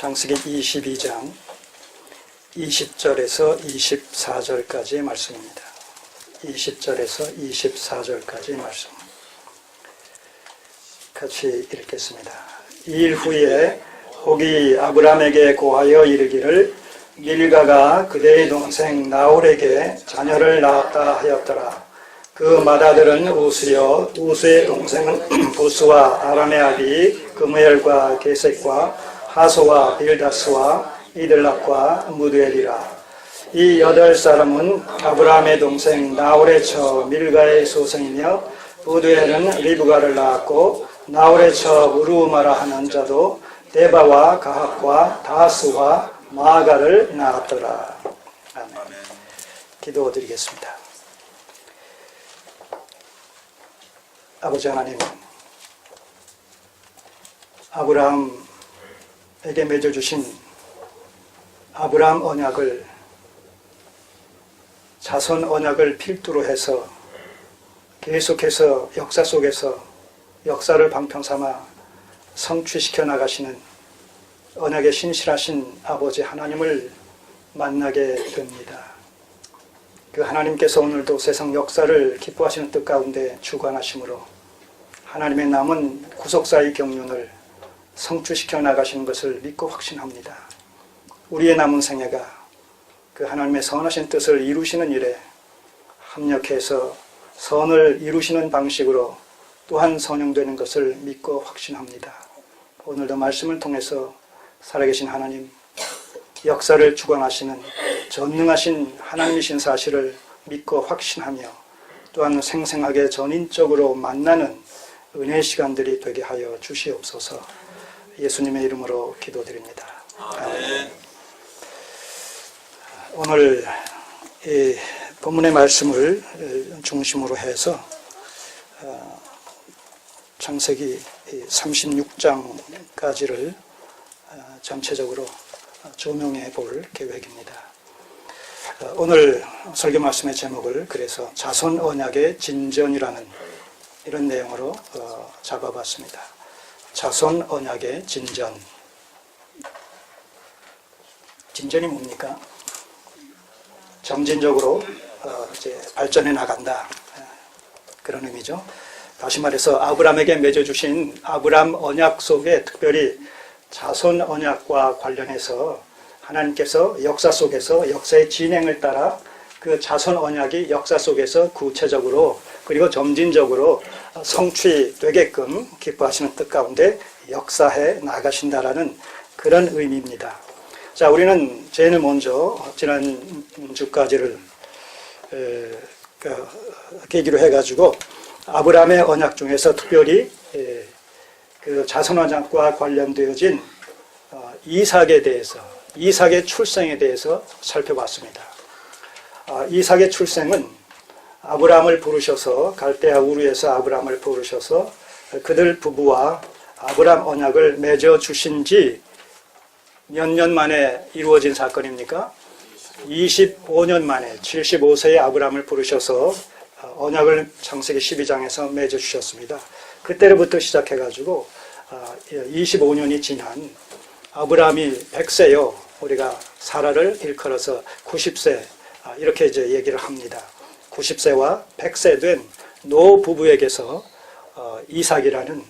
창세기 22장 20절에서 24절까지의 말씀입니다. 20절에서 24절까지의 말씀 같이 읽겠습니다. 이 일 후에 혹이 아브람에게 고하여 이르기를 밀가가 그대의 동생 나홀에게 자녀를 낳았다 하였더라. 그 맏아들은 우스여 우스의 동생은 부스와 아람의 아비 그무엘과 게셋과 하소와 빌다스와 이들락과 무드엘이라. 이 8사람은 아브라함의 동생 나홀의 처 밀가의 소생이며 무드엘은 리브가를 낳았고 나홀의 처 우르마라 하는 자도 데바와 가학과 다스와 마가를 낳았더라. 아멘. 기도드리겠습니다. 아버지 하나님, 아브라함에게 맺어주신 아브라함 언약을, 자손 언약을 필두로 해서 계속해서 역사 속에서 역사를 방편삼아 성취시켜 나가시는 언약에 신실하신 아버지 하나님을 만나게 됩니다. 그 하나님께서 오늘도 세상 역사를 기뻐하시는 뜻 가운데 주관하심으로 하나님의 남은 구속사의 경륜을 성취시켜 나가시는 것을 믿고 확신합니다. 우리의 남은 생애가 그 하나님의 선하신 뜻을 이루시는 일에 합력해서 선을 이루시는 방식으로 또한 선용되는 것을 믿고 확신합니다. 오늘도 말씀을 통해서 살아계신 하나님, 역사를 주관하시는 전능하신 하나님이신 사실을 믿고 확신하며 또한 생생하게 전인적으로 만나는 은혜의 시간들이 되게 하여 주시옵소서. 예수님의 이름으로 기도드립니다. 아멘. 오늘 이 본문의 말씀을 중심으로 해서 창세기 36장까지를 전체적으로 조명해 볼 계획입니다. 오늘 설교 말씀의 제목을 그래서 자손 언약의 진전이라는 이런 내용으로 잡아봤습니다. 자손 언약의 진전. 진전이 뭡니까? 점진적으로 이제 발전해 나간다, 그런 의미죠. 다시 말해서 아브람에게 맺어주신 아브람 언약 속에 특별히 자손 언약과 관련해서 하나님께서 역사 속에서 역사의 진행을 따라 그 자손 언약이 역사 속에서 구체적으로 그리고 점진적으로 성취되게끔 기뻐하시는 뜻 가운데 역사해 나가신다라는 그런 의미입니다. 자, 우리는 제일 먼저 지난 주까지를 계기로 해가지고 아브라함의 언약 중에서 특별히 그 자손 언약과 관련되어진 이삭에 대해서, 이삭의 출생에 대해서 살펴봤습니다. 이삭의 출생은 아브라함을 부르셔서 갈대아 우르에서 아브라함을 부르셔서 그들 부부와 아브라함 언약을 맺어 주신 지 몇 년 만에 이루어진 사건입니까? 25년 만에 75세의 아브라함을 부르셔서 언약을 창세기 12장에서 맺어 주셨습니다. 그때로부터 시작해가지고 25년이 지난 아브라함이 100세요. 우리가 사라를 일컬어서 90세 이렇게 이제 얘기를 합니다. 90세와 100세 된 노 부부에게서 이삭이라는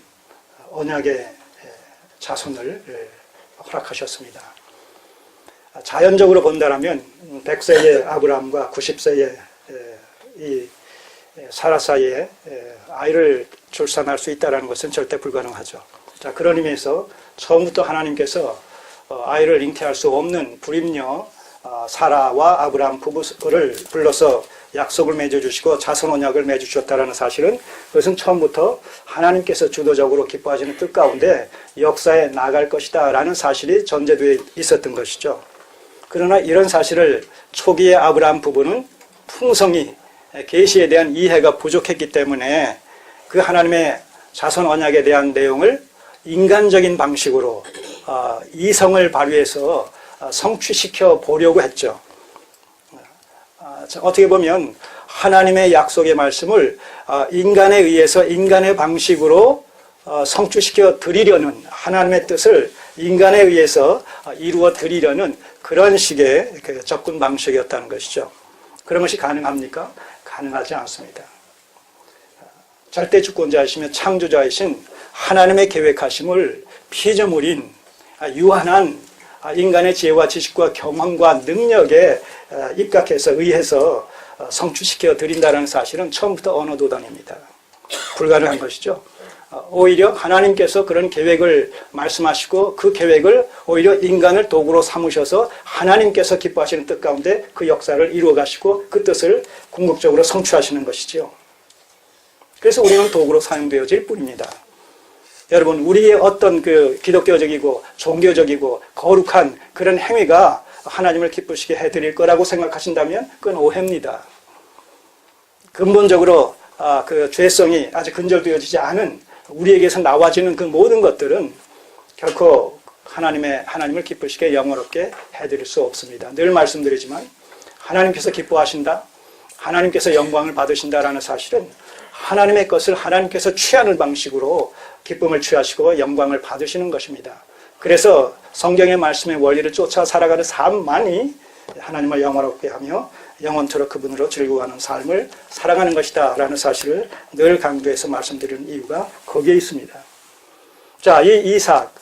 언약의 자손을 허락하셨습니다. 자연적으로 본다면 100세의 아브라함과 90세의 이 사라 사이에 아이를 출산할 수 있다는 것은 절대 불가능하죠. 자, 그런 의미에서 처음부터 하나님께서 아이를 잉태할 수 없는 불임녀 사라와 아브라함 부부를 불러서 약속을 맺어주시고 자손 언약을 맺어주셨다는 사실은 그것은 처음부터 하나님께서 주도적으로 기뻐하시는 뜻 가운데 역사에 나갈 것이다 라는 사실이 전제되어 있었던 것이죠. 그러나 이런 사실을 초기의 아브라함 부부는 풍성히 계시에 대한 이해가 부족했기 때문에 그 하나님의 자손 언약에 대한 내용을 인간적인 방식으로 이성을 발휘해서 성취시켜 보려고 했죠. 어떻게 보면 하나님의 약속의 말씀을 인간에 의해서 인간의 방식으로 성취시켜 드리려는 하나님의 뜻을 인간에 의해서 이루어 드리려는 그런 식의 그 접근 방식이었다는 것이죠. 그런 것이 가능합니까? 가능하지 않습니다. 절대 주권자이시며 창조자이신 하나님의 계획하심을 피조물인 유한한 인간의 지혜와 지식과 경험과 능력에 입각해서 의해서 성취시켜 드린다는 사실은 처음부터 언어도단입니다. 불가능한 것이죠. 오히려 하나님께서 그런 계획을 말씀하시고 그 계획을 오히려 인간을 도구로 삼으셔서 하나님께서 기뻐하시는 뜻 가운데 그 역사를 이루어 가시고 그 뜻을 궁극적으로 성취하시는 것이죠. 그래서 우리는 도구로 사용되어질 뿐입니다. 여러분, 우리의 어떤 그 기독교적이고 종교적이고 거룩한 그런 행위가 하나님을 기쁘시게 해드릴 거라고 생각하신다면 그건 오해입니다. 근본적으로 그 죄성이 아직 근절되어지지 않은 우리에게서 나와지는 그 모든 것들은 결코 하나님을 기쁘시게 영원롭게 해드릴 수 없습니다. 늘 말씀드리지만 하나님께서 기뻐하신다, 하나님께서 영광을 받으신다라는 사실은 하나님의 것을 하나님께서 취하는 방식으로 기쁨을 취하시고 영광을 받으시는 것입니다. 그래서 성경의 말씀의 원리를 쫓아 살아가는 삶만이 하나님을 영원롭게 하며 영원토록 그분으로 즐거워하는 삶을 살아가는 것이다 라는 사실을 늘 강조해서 말씀드리는 이유가 거기에 있습니다. 자, 이 이삭,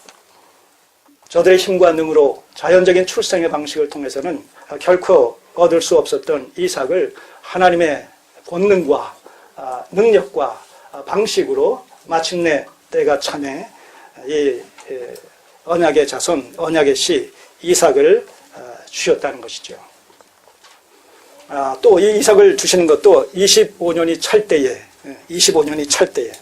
저들의 힘과 능으로 자연적인 출생의 방식을 통해서는 결코 얻을 수 없었던 이삭을 하나님의 본능과 능력과 방식으로 마침내 때가 참에 이 언약의 자손, 언약의 씨 이삭을 주셨다는 것이죠. 또 이 이삭을 주시는 것도 25년이 찰 때에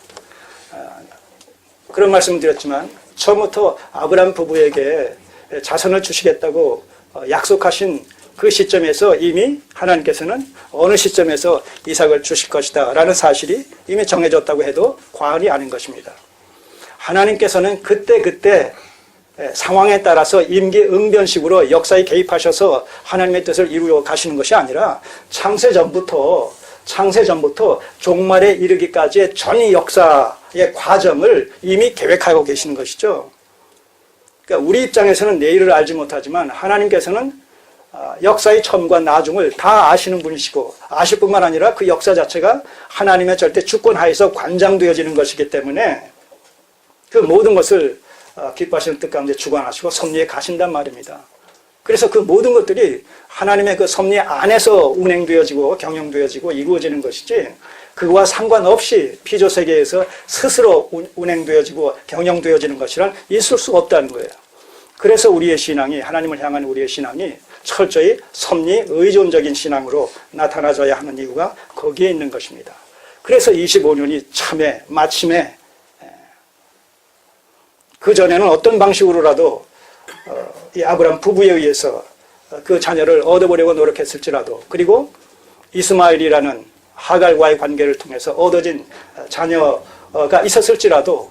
그런 말씀을 드렸지만 처음부터 아브라함 부부에게 자손을 주시겠다고 약속하신 그 시점에서 이미 하나님께서는 어느 시점에서 이삭을 주실 것이다 라는 사실이 이미 정해졌다고 해도 과언이 아닌 것입니다. 하나님께서는 그때 상황에 따라서 임기응변식으로 역사에 개입하셔서 하나님의 뜻을 이루어 가시는 것이 아니라 창세전부터 종말에 이르기까지의 전 역사의 과정을 이미 계획하고 계시는 것이죠. 그러니까 우리 입장에서는 내일을 알지 못하지만 하나님께서는 역사의 처음과 나중을 다 아시는 분이시고 아실 뿐만 아니라 그 역사 자체가 하나님의 절대 주권 하에서 관장되어지는 것이기 때문에 그 모든 것을 기뻐하시는 뜻 가운데 주관하시고 섭리에 가신단 말입니다. 그래서 그 모든 것들이 하나님의 그 섭리 안에서 운행되어지고 경영되어지고 이루어지는 것이지 그와 상관없이 피조세계에서 스스로 운행되어지고 경영되어지는 것이란 있을 수 없다는 거예요. 그래서 우리의 신앙이 하나님을 향한 우리의 신앙이 철저히 섭리 의존적인 신앙으로 나타나져야 하는 이유가 거기에 있는 것입니다. 그래서 25년이 참에 마침에 그전에는 어떤 방식으로라도 이 아브라함 부부에 의해서 그 자녀를 얻어보려고 노력했을지라도 그리고 이스마엘이라는 하갈과의 관계를 통해서 얻어진 자녀가 있었을지라도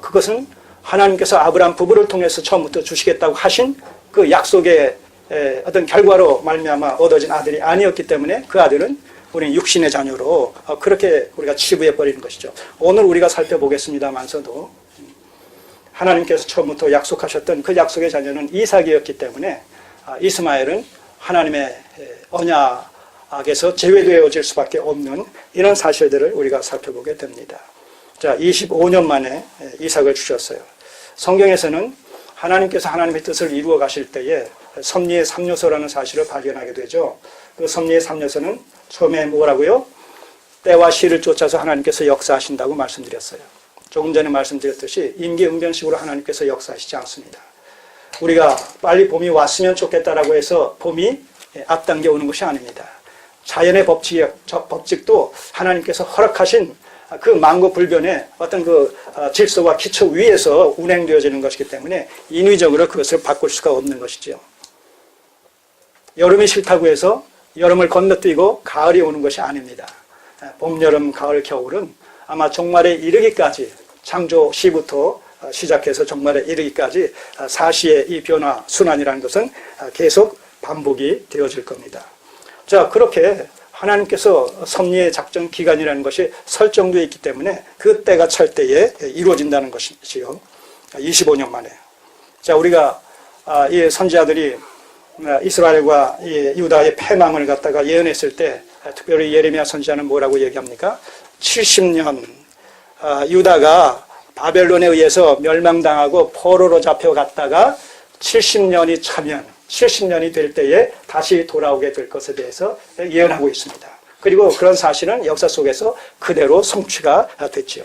그것은 하나님께서 아브라함 부부를 통해서 처음부터 주시겠다고 하신 그 약속의 어떤 결과로 말미암아 얻어진 아들이 아니었기 때문에 그 아들은 우리는 육신의 자녀로 그렇게 우리가 치부해버리는 것이죠. 오늘 우리가 살펴보겠습니다만서도 하나님께서 처음부터 약속하셨던 그 약속의 자녀는 이삭이었기 때문에 이스마엘은 하나님의 언약에서 제외되어질 수밖에 없는 이런 사실들을 우리가 살펴보게 됩니다. 자, 25년 만에 이삭을 주셨어요. 성경에서는 하나님께서 하나님의 뜻을 이루어 가실 때에 섭리의 3요소라는 사실을 발견하게 되죠. 그 섭리의 3요소는 처음에 뭐라고요? 때와 시를 쫓아서 하나님께서 역사하신다고 말씀드렸어요. 조금 전에 말씀드렸듯이 임기응변식으로 하나님께서 역사하시지 않습니다. 우리가 빨리 봄이 왔으면 좋겠다라고 해서 봄이 앞당겨 오는 것이 아닙니다. 자연의 법칙도 하나님께서 허락하신 그 만고불변의 어떤 그 질서와 기초 위에서 운행되어지는 것이기 때문에 인위적으로 그것을 바꿀 수가 없는 것이죠. 여름이 싫다고 해서 여름을 건너뛰고 가을이 오는 것이 아닙니다. 봄, 여름, 가을, 겨울은 아마 종말에 이르기까지 창조 시부터 시작해서 종말에 이르기까지 사시의 이 변화 순환이라는 것은 계속 반복이 되어질 겁니다. 자, 그렇게 하나님께서 섭리의 작전 기간이라는 것이 설정되어 있기 때문에 그 때가 찰 때에 이루어진다는 것이지요. 25년 만에. 자, 우리가 이 선지자들이 이스라엘과 이 유다의 패망을 갖다가 예언했을 때 특별히 예레미야 선지자는 뭐라고 얘기합니까? 70년 유다가 바벨론에 의해서 멸망당하고 포로로 잡혀갔다가 70년이 차면 70년이 될 때에 다시 돌아오게 될 것에 대해서 예언하고 있습니다. 그리고 그런 사실은 역사 속에서 그대로 성취가 됐지요.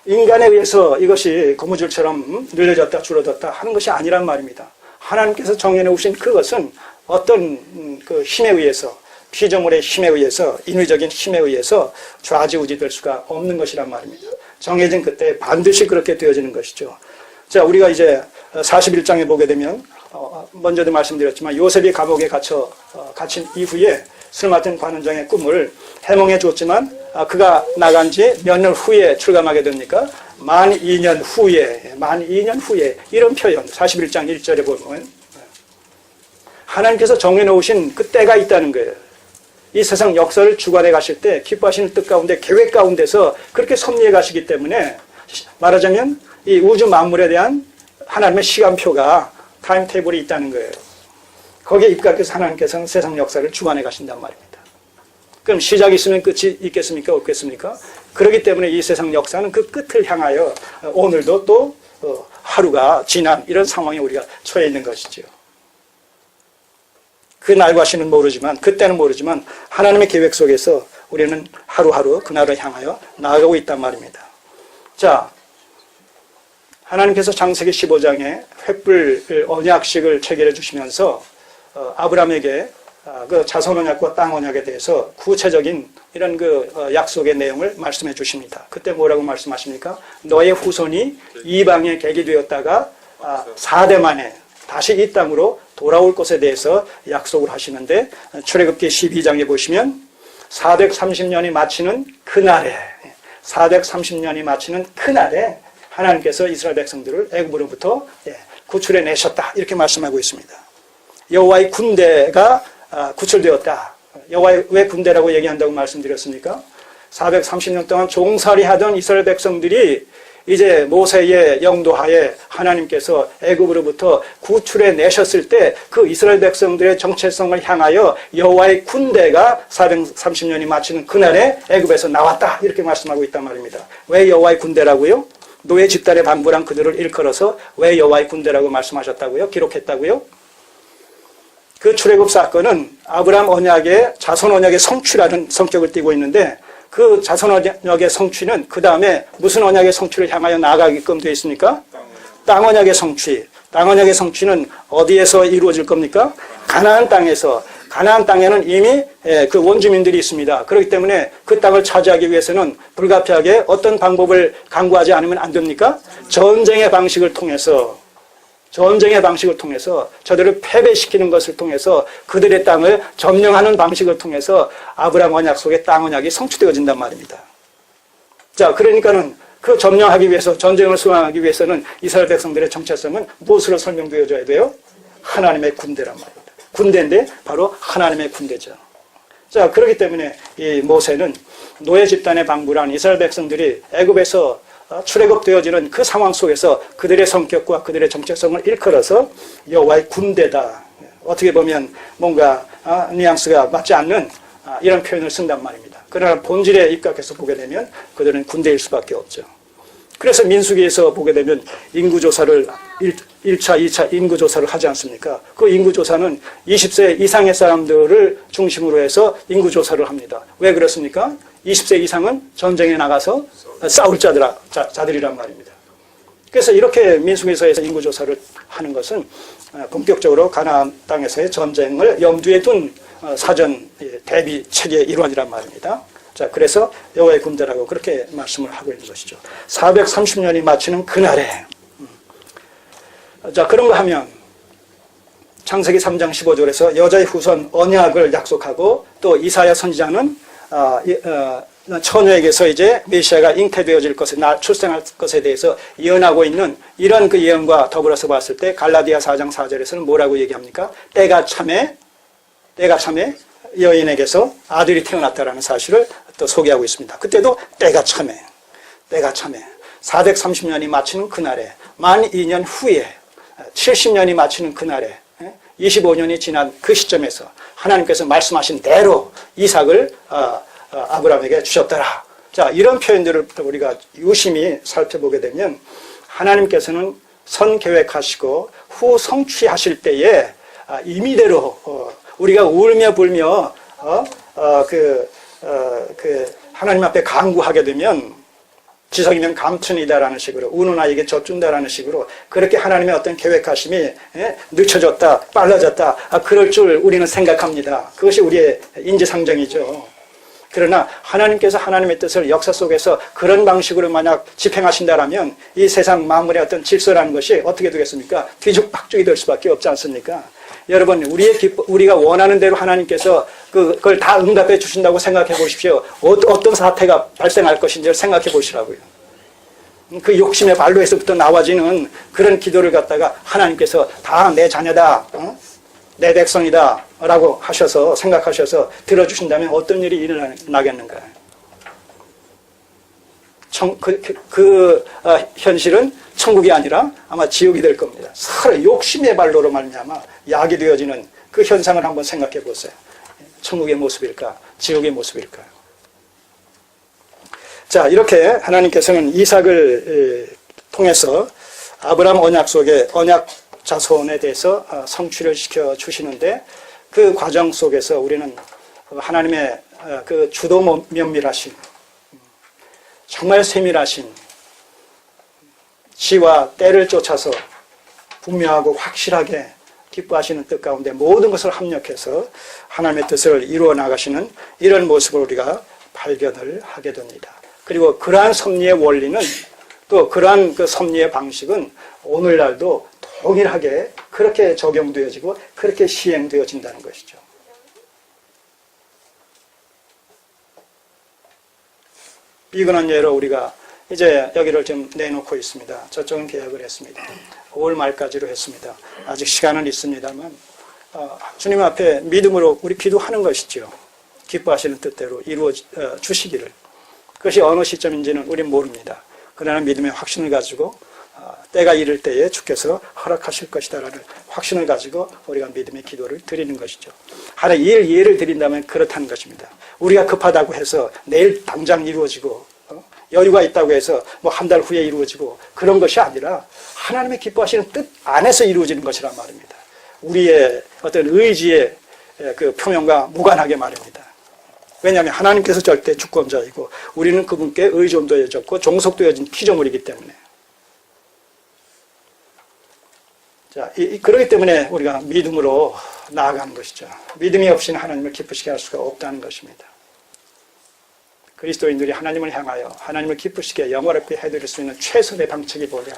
인간에 의해서 이것이 고무줄처럼 늘려졌다 줄어졌다 하는 것이 아니란 말입니다. 하나님께서 정해놓으신 그것은 어떤 그 힘에 의해서, 피조물의 힘에 의해서, 인위적인 힘에 의해서 좌지우지 될 수가 없는 것이란 말입니다. 정해진 그때 반드시 그렇게 되어지는 것이죠. 자, 우리가 이제 41장에 보게 되면 먼저도 말씀드렸지만 요셉이 감옥에 갇힌 이후에 술 맡은 관원장의 꿈을 해몽해 줬지만 그가 나간 지 몇 년 후에 출감하게 됩니까? 만 2년 후에 이런 표현 41장 1절에 보면 하나님께서 정해놓으신 그 때가 있다는 거예요. 이 세상 역사를 주관해 가실 때 기뻐하시는 뜻 가운데 계획 가운데서 그렇게 섭리해 가시기 때문에 말하자면 이 우주 만물에 대한 하나님의 시간표가 타임테이블이 있다는 거예요. 거기에 입각해서 하나님께서는 세상 역사를 주관해 가신단 말입니다. 그럼 시작이 있으면 끝이 있겠습니까? 없겠습니까? 그렇기 때문에 이 세상 역사는 그 끝을 향하여 오늘도 또 하루가 지난 이런 상황에 우리가 처해 있는 것이죠. 그 날과 시는 모르지만 그때는 모르지만 하나님의 계획 속에서 우리는 하루하루 그날을 향하여 나아가고 있단 말입니다. 자, 하나님께서 창세기 15장에 횃불 언약식을 체결해 주시면서 아브라함에게 그 자손 언약과 땅 언약에 대해서 구체적인 이런 그 약속의 내용을 말씀해 주십니다. 그때 뭐라고 말씀하십니까? 너의 후손이 이방에 객이 되었다가 4대 만에 다시 이 땅으로 돌아올 것에 대해서 약속을 하시는데 출애굽기 12장에 보시면 430년이 마치는 그날에 하나님께서 이스라엘 백성들을 애굽으로부터 구출해 내셨다 이렇게 말씀하고 있습니다. 여호와의 군대가 구출되었다. 여호와의 왜 군대라고 얘기한다고 말씀드렸습니까? 430년 동안 종살이 하던 이스라엘 백성들이 이제 모세의 영도하에 하나님께서 애굽으로부터 구출해 내셨을 때 그 이스라엘 백성들의 정체성을 향하여 여호와의 군대가 430년이 마치는 그날에 애굽에서 나왔다 이렇게 말씀하고 있단 말입니다. 왜 여호와의 군대라고요? 노예 집단의 방불한 그들을 일컬어서 왜 여호와의 군대라고 말씀하셨다고요? 기록했다고요? 그 출애굽 사건은 아브라함 언약의 자손 언약의 성취라는 성격을 띠고 있는데 그 자손 언약의 성취는 그 다음에 무슨 언약의 성취를 향하여 나아가게끔 되어 있습니까? 땅 언약의 성취. 땅 언약의 성취는 어디에서 이루어질 겁니까? 가나안 땅에서. 가나안 땅에는 이미 그 원주민들이 있습니다. 그렇기 때문에 그 땅을 차지하기 위해서는 불가피하게 어떤 방법을 강구하지 않으면 안 됩니까? 전쟁의 방식을 통해서 저들을 패배시키는 것을 통해서 그들의 땅을 점령하는 방식을 통해서 아브라함 언약 속의 땅 언약이 성취되어진단 말입니다. 자, 그러니까는 그 점령하기 위해서 전쟁을 수행하기 위해서는 이스라엘 백성들의 정체성은 무엇으로 설명되어져야 돼요? 하나님의 군대란 말입니다. 군대인데 바로 하나님의 군대죠. 자, 그렇기 때문에 이 모세는 노예 집단의 방불한 이스라엘 백성들이 애굽에서 출애굽되어지는 그 상황 속에서 그들의 성격과 그들의 정체성을 일컬어서 여호와의 군대다. 어떻게 보면 뭔가 뉘앙스가 맞지 않는 이런 표현을 쓴단 말입니다. 그러나 본질에 입각해서 보게 되면 그들은 군대일 수밖에 없죠. 그래서 민수기에서 보게 되면 인구조사를 1차, 2차 인구조사를 하지 않습니까? 그 인구조사는 20세 이상의 사람들을 중심으로 해서 인구조사를 합니다. 왜 그렇습니까? 20세 이상은 전쟁에 나가서 싸울 자들이란 말입니다. 그래서 이렇게 민수기에서 인구조사를 하는 것은 본격적으로 가나안 땅에서의 전쟁을 염두에 둔 사전 대비 체계의 일환이란 말입니다. 자, 그래서 여호와의 군대라고 그렇게 말씀을 하고 있는 것이죠. 430년이 마치는 그날에. 자, 그런가 하면 창세기 3장 15절에서 여자의 후손 언약을 약속하고 또 이사야 선지자는 처녀에게서 이제 메시아가 잉태되어질 것에 출생할 것에 대해서 예언하고 있는 이런 그 예언과 더불어서 봤을 때 갈라디아 4장 4절에서는 뭐라고 얘기합니까? 때가 참에 여인에게서 아들이 태어났다라는 사실을 또 소개하고 있습니다. 그때도 때가 참에 430년이 마치는 그날에 만 2년 후에 70년이 마치는 그날에 25년이 지난 그 시점에서 하나님께서 말씀하신 대로 이삭을 아브라함에게 주셨더라. 자, 이런 표현들을 우리가 유심히 살펴보게 되면 하나님께서는 선 계획하시고 후 성취하실 때에 임의대로 우리가 울며 불며 하나님 앞에 간구하게 되면 지성이면 감춘이다라는 식으로 우는 아이에게 젖준다라는 식으로 그렇게 하나님의 어떤 계획하심이 늦춰졌다 빨라졌다 그럴 줄 우리는 생각합니다. 그것이 우리의 인지상정이죠. 그러나 하나님께서 하나님의 뜻을 역사 속에서 그런 방식으로 만약 집행하신다라면 이 세상 만물의 어떤 질서라는 것이 어떻게 되겠습니까? 뒤죽박죽이 될 수밖에 없지 않습니까? 여러분, 우리가 원하는 대로 하나님께서 그걸 다 응답해 주신다고 생각해 보십시오. 어떤 사태가 발생할 것인지를 생각해 보시라고요. 그 욕심의 발로에서부터 나와지는 그런 기도를 갖다가 하나님께서 다 내 자녀다, 내 백성이다 라고 하셔서 생각하셔서 들어주신다면 어떤 일이 일어나겠는가. 현실은 천국이 아니라 아마 지옥이 될 겁니다. 서로 욕심의 발로로 말미암아 약이 되어지는 그 현상을 한번 생각해 보세요. 천국의 모습일까? 지옥의 모습일까요? 자, 이렇게 하나님께서는 이삭을 통해서 아브라함 언약 속에 언약 자손에 대해서 성취를 시켜 주시는데 그 과정 속에서 우리는 하나님의 그 주도 면밀하신 정말 세밀하신 시와 때를 쫓아서 분명하고 확실하게 기뻐하시는 뜻 가운데 모든 것을 합력해서 하나님의 뜻을 이루어 나가시는 이런 모습을 우리가 발견을 하게 됩니다. 그리고 그러한 섭리의 원리는 또 그러한 그 섭리의 방식은 오늘날도 동일하게 그렇게 적용되어지고 그렇게 시행되어진다는 것이죠. 비근한 예로 우리가 이제 여기를 좀 내놓고 있습니다. 저쪽은 계약을 했습니다. 5월 말까지로 했습니다. 아직 시간은 있습니다만 주님 앞에 믿음으로 우리 기도하는 것이죠. 기뻐하시는 뜻대로 이루어 주시기를. 그것이 어느 시점인지는 우리는 모릅니다. 그러나 믿음의 확신을 가지고 때가 이를 때에 주께서 허락하실 것이다라는 확신을 가지고 우리가 믿음의 기도를 드리는 것이죠. 하나 예를 드린다면 그렇다는 것입니다. 우리가 급하다고 해서 내일 당장 이루어지고 여유가 있다고 해서 뭐 한 달 후에 이루어지고 그런 것이 아니라 하나님의 기뻐하시는 뜻 안에서 이루어지는 것이란 말입니다. 우리의 어떤 의지의 그 표명과 무관하게 말입니다. 왜냐하면 하나님께서 절대 주권자이고 우리는 그분께 의존되어졌고 종속되어진 피조물이기 때문에. 자, 그렇기 때문에 우리가 믿음으로 나아가는 것이죠. 믿음이 없이는 하나님을 기쁘시게 할 수가 없다는 것입니다. 그리스도인들이 하나님을 향하여 하나님을 기쁘시게 영화롭게 해드릴 수 있는 최선의 방책이 뭐냐?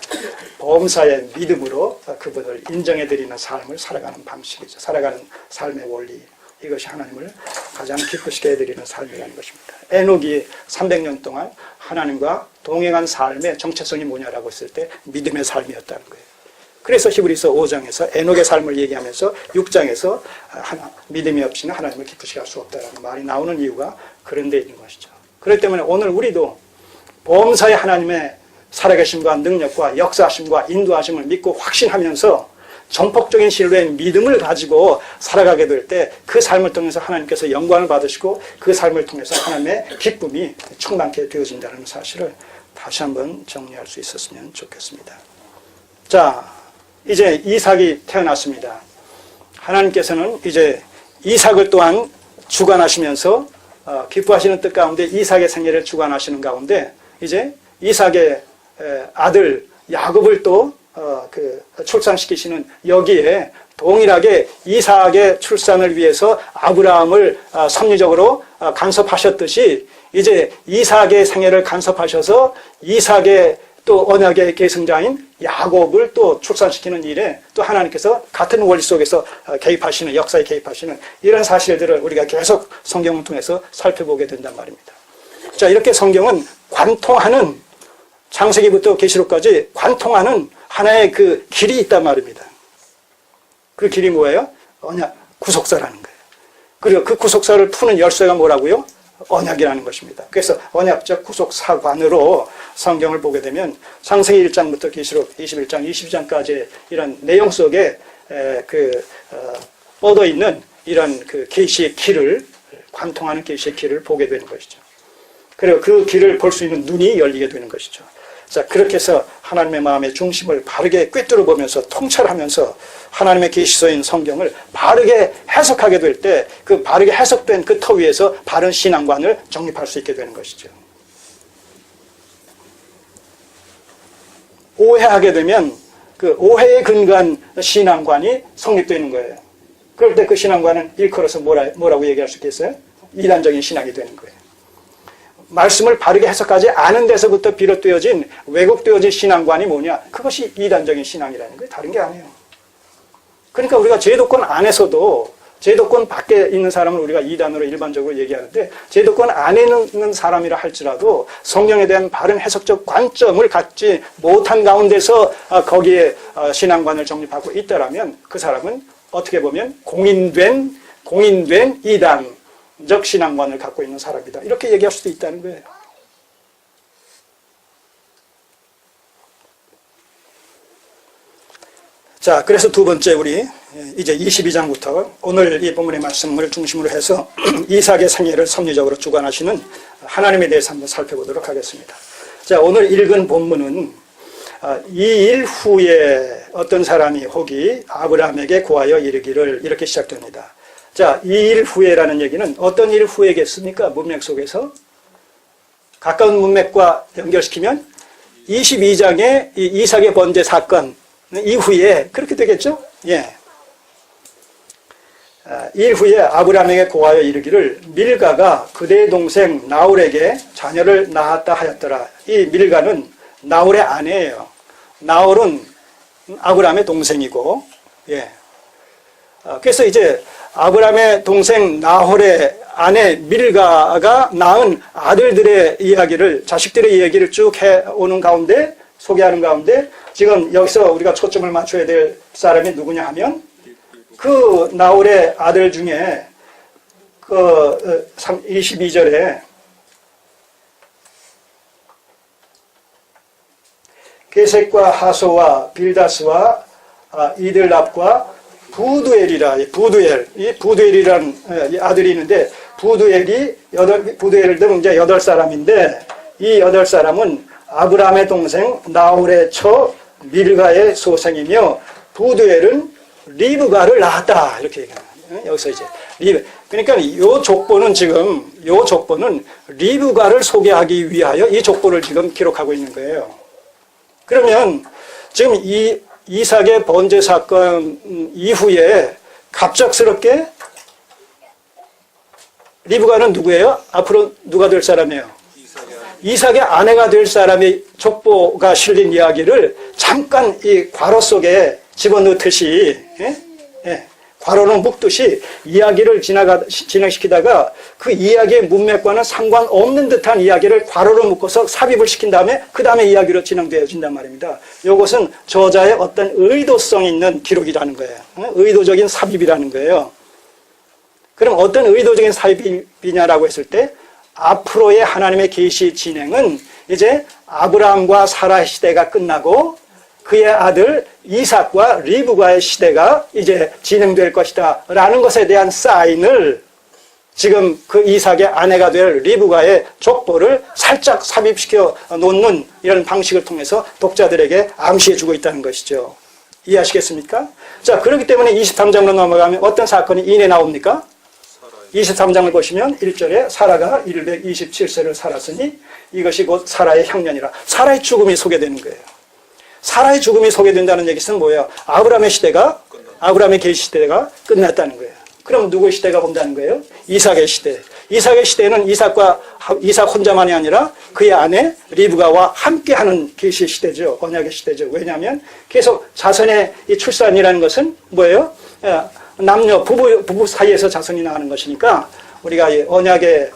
범사의 믿음으로 그분을 인정해드리는 삶을 살아가는 방식이죠. 살아가는 삶의 원리. 이것이 하나님을 가장 기쁘시게 해드리는 삶이라는 것입니다. 에녹이 300년 동안 하나님과 동행한 삶의 정체성이 뭐냐라고 했을 때 믿음의 삶이었다는 거예요. 그래서 히브리서 5장에서 에녹의 삶을 얘기하면서 6장에서 믿음이 없이는 하나님을 기쁘시게 할 수 없다는 말이 나오는 이유가 그런 데 있는 것이죠. 그렇기 때문에 오늘 우리도 범사의 하나님의 살아계심과 능력과 역사하심과 인도하심을 믿고 확신하면서 전폭적인 신뢰의 믿음을 가지고 살아가게 될 때 그 삶을 통해서 하나님께서 영광을 받으시고 그 삶을 통해서 하나님의 기쁨이 충만케 되어진다는 사실을 다시 한번 정리할 수 있었으면 좋겠습니다. 자, 이제 이삭이 태어났습니다. 하나님께서는 이제 이삭을 또한 주관하시면서 기뻐하시는 뜻 가운데 이삭의 생애를 주관하시는 가운데 이제 이삭의 아들 야곱을 또 출산시키시는 여기에 동일하게 이삭의 출산을 위해서 아브라함을 섭리적으로 간섭하셨듯이 이제 이삭의 생애를 간섭하셔서 이삭의 또 언약의 계승자인 야곱을 또 출산시키는 일에 또 하나님께서 같은 원리 속에서 개입하시는, 역사에 개입하시는 이런 사실들을 우리가 계속 성경을 통해서 살펴보게 된단 말입니다. 자, 이렇게 성경은 관통하는, 창세기부터 계시록까지 관통하는 하나의 그 길이 있단 말입니다. 그 길이 뭐예요? 언약, 구속사라는 거예요. 그리고 그 구속사를 푸는 열쇠가 뭐라고요? 언약이라는 것입니다. 그래서 언약적 구속 사관으로 성경을 보게 되면 창세기 1장부터 계시록 21장, 22장까지 이런 내용 속에 뻗어 있는 이런 그 계시의 길을, 관통하는 계시의 길을 보게 되는 것이죠. 그리고 그 길을 볼 수 있는 눈이 열리게 되는 것이죠. 자, 그렇게 해서 하나님의 마음의 중심을 바르게 꿰뚫어 보면서 통찰하면서 하나님의 계시서인 성경을 바르게 해석하게 될 때 그 바르게 해석된 그 터 위에서 바른 신앙관을 정립할 수 있게 되는 것이죠. 오해하게 되면 그 오해에 근거한 신앙관이 성립되는 거예요. 그럴 때 그 신앙관은 일컬어서 뭐라고 얘기할 수 있겠어요? 이단적인 신앙이 되는 거예요. 말씀을 바르게 해석하지 않은 데서부터 비롯되어진 왜곡되어진 신앙관이 뭐냐? 그것이 이단적인 신앙이라는 거예요. 다른 게 아니에요. 그러니까 우리가 제도권 안에서도 제도권 밖에 있는 사람을 우리가 이단으로 일반적으로 얘기하는데 제도권 안에 있는 사람이라 할지라도 성경에 대한 바른 해석적 관점을 갖지 못한 가운데서 거기에 신앙관을 정립하고 있다라면 그 사람은 어떻게 보면 공인된 이단적 신앙관을 갖고 있는 사람이다. 이렇게 얘기할 수도 있다는 거예요. 자, 그래서 두 번째 우리 이제 22장부터 오늘 이 본문의 말씀을 중심으로 해서 이삭의 생애를 섭리적으로 주관하시는 하나님에 대해서 한번 살펴보도록 하겠습니다. 자, 오늘 읽은 본문은 이 일 후에 어떤 사람이 혹이 아브라함에게 고하여 이르기를 이렇게 시작됩니다. 자, 이 일 후에라는 얘기는 어떤 일 후에겠습니까? 문맥 속에서 가까운 문맥과 연결시키면 22장의 이 이삭의 번제 사건 이후에 그렇게 되겠죠? 예. 일 후에 아브라함에게 고하여 이르기를 밀가가 그대의 동생 나홀에게 자녀를 낳았다 하였더라. 이 밀가는 나홀의 아내예요. 나홀은 아브라함의 동생이고, 예. 그래서 이제 아브라함의 동생 나홀의 아내 밀가가 낳은 아들들의 이야기를, 자식들의 이야기를 쭉 해오는 가운데, 소개하는 가운데, 지금 여기서 우리가 초점을 맞춰야 될 사람이 누구냐 하면, 그 나홀의 아들 중에, 22절에, 게셋과 하소와 빌다스와 이들랍과 부두엘이라, 이 부두엘이라는 아들이 있는데, 부두엘을 등 이제 8사람인데, 이 8사람은 아브라함의 동생 나홀의 처 밀가의 소생이며, 부두엘은 리브가를 낳았다. 이렇게 얘기합니다. 여기서 이제, 그러니까 이 족보는 리브가를 소개하기 위하여 이 족보를 지금 기록하고 있는 거예요. 그러면, 지금 이 이삭의 번제 사건 이후에 갑작스럽게 리브가는 누구예요? 앞으로 누가 될 사람이에요? 이삭의 아내가 될 사람의 족보가 실린 이야기를 잠깐 이 괄호 속에 집어넣듯이, 괄호는 묶듯이 이야기를 진행시키다가 그 이야기의 문맥과는 상관없는 듯한 이야기를 괄호로 묶어서 삽입을 시킨 다음에 그 다음에 이야기로 진행되어진단 말입니다. 이것은 저자의 어떤 의도성 있는 기록이라는 거예요. 의도적인 삽입이라는 거예요. 그럼 어떤 의도적인 삽입이냐라고 했을 때 앞으로의 하나님의 계시 진행은 이제 아브라함과 사라의 시대가 끝나고 그의 아들 이삭과 리브가의 시대가 이제 진행될 것이다 라는 것에 대한 사인을 지금 그 이삭의 아내가 될 리브가의 족보를 살짝 삽입시켜 놓는 이런 방식을 통해서 독자들에게 암시해 주고 있다는 것이죠. 이해하시겠습니까? 자, 그렇기 때문에 23장으로 넘어가면 어떤 사건이 이내 나옵니까? 23장을 보시면 1절에 사라가 127세를 살았으니 이것이 곧 사라의 형년이라. 사라의 죽음이 소개되는 거예요. 사라의 죽음이 소개된다는 얘기는 뭐예요? 아브라함의 계시 시대가 끝났다는 거예요. 그럼 누구의 시대가 온다는 거예요? 이삭의 시대. 이삭의 시대는 이삭 혼자만이 아니라 그의 아내 리브가와 함께하는 계시 시대죠. 언약의 시대죠. 왜냐하면 계속 자손의 이 출산이라는 것은 뭐예요? 남녀 부부 사이에서 자손이 나가는 것이니까 우리가 이 언약의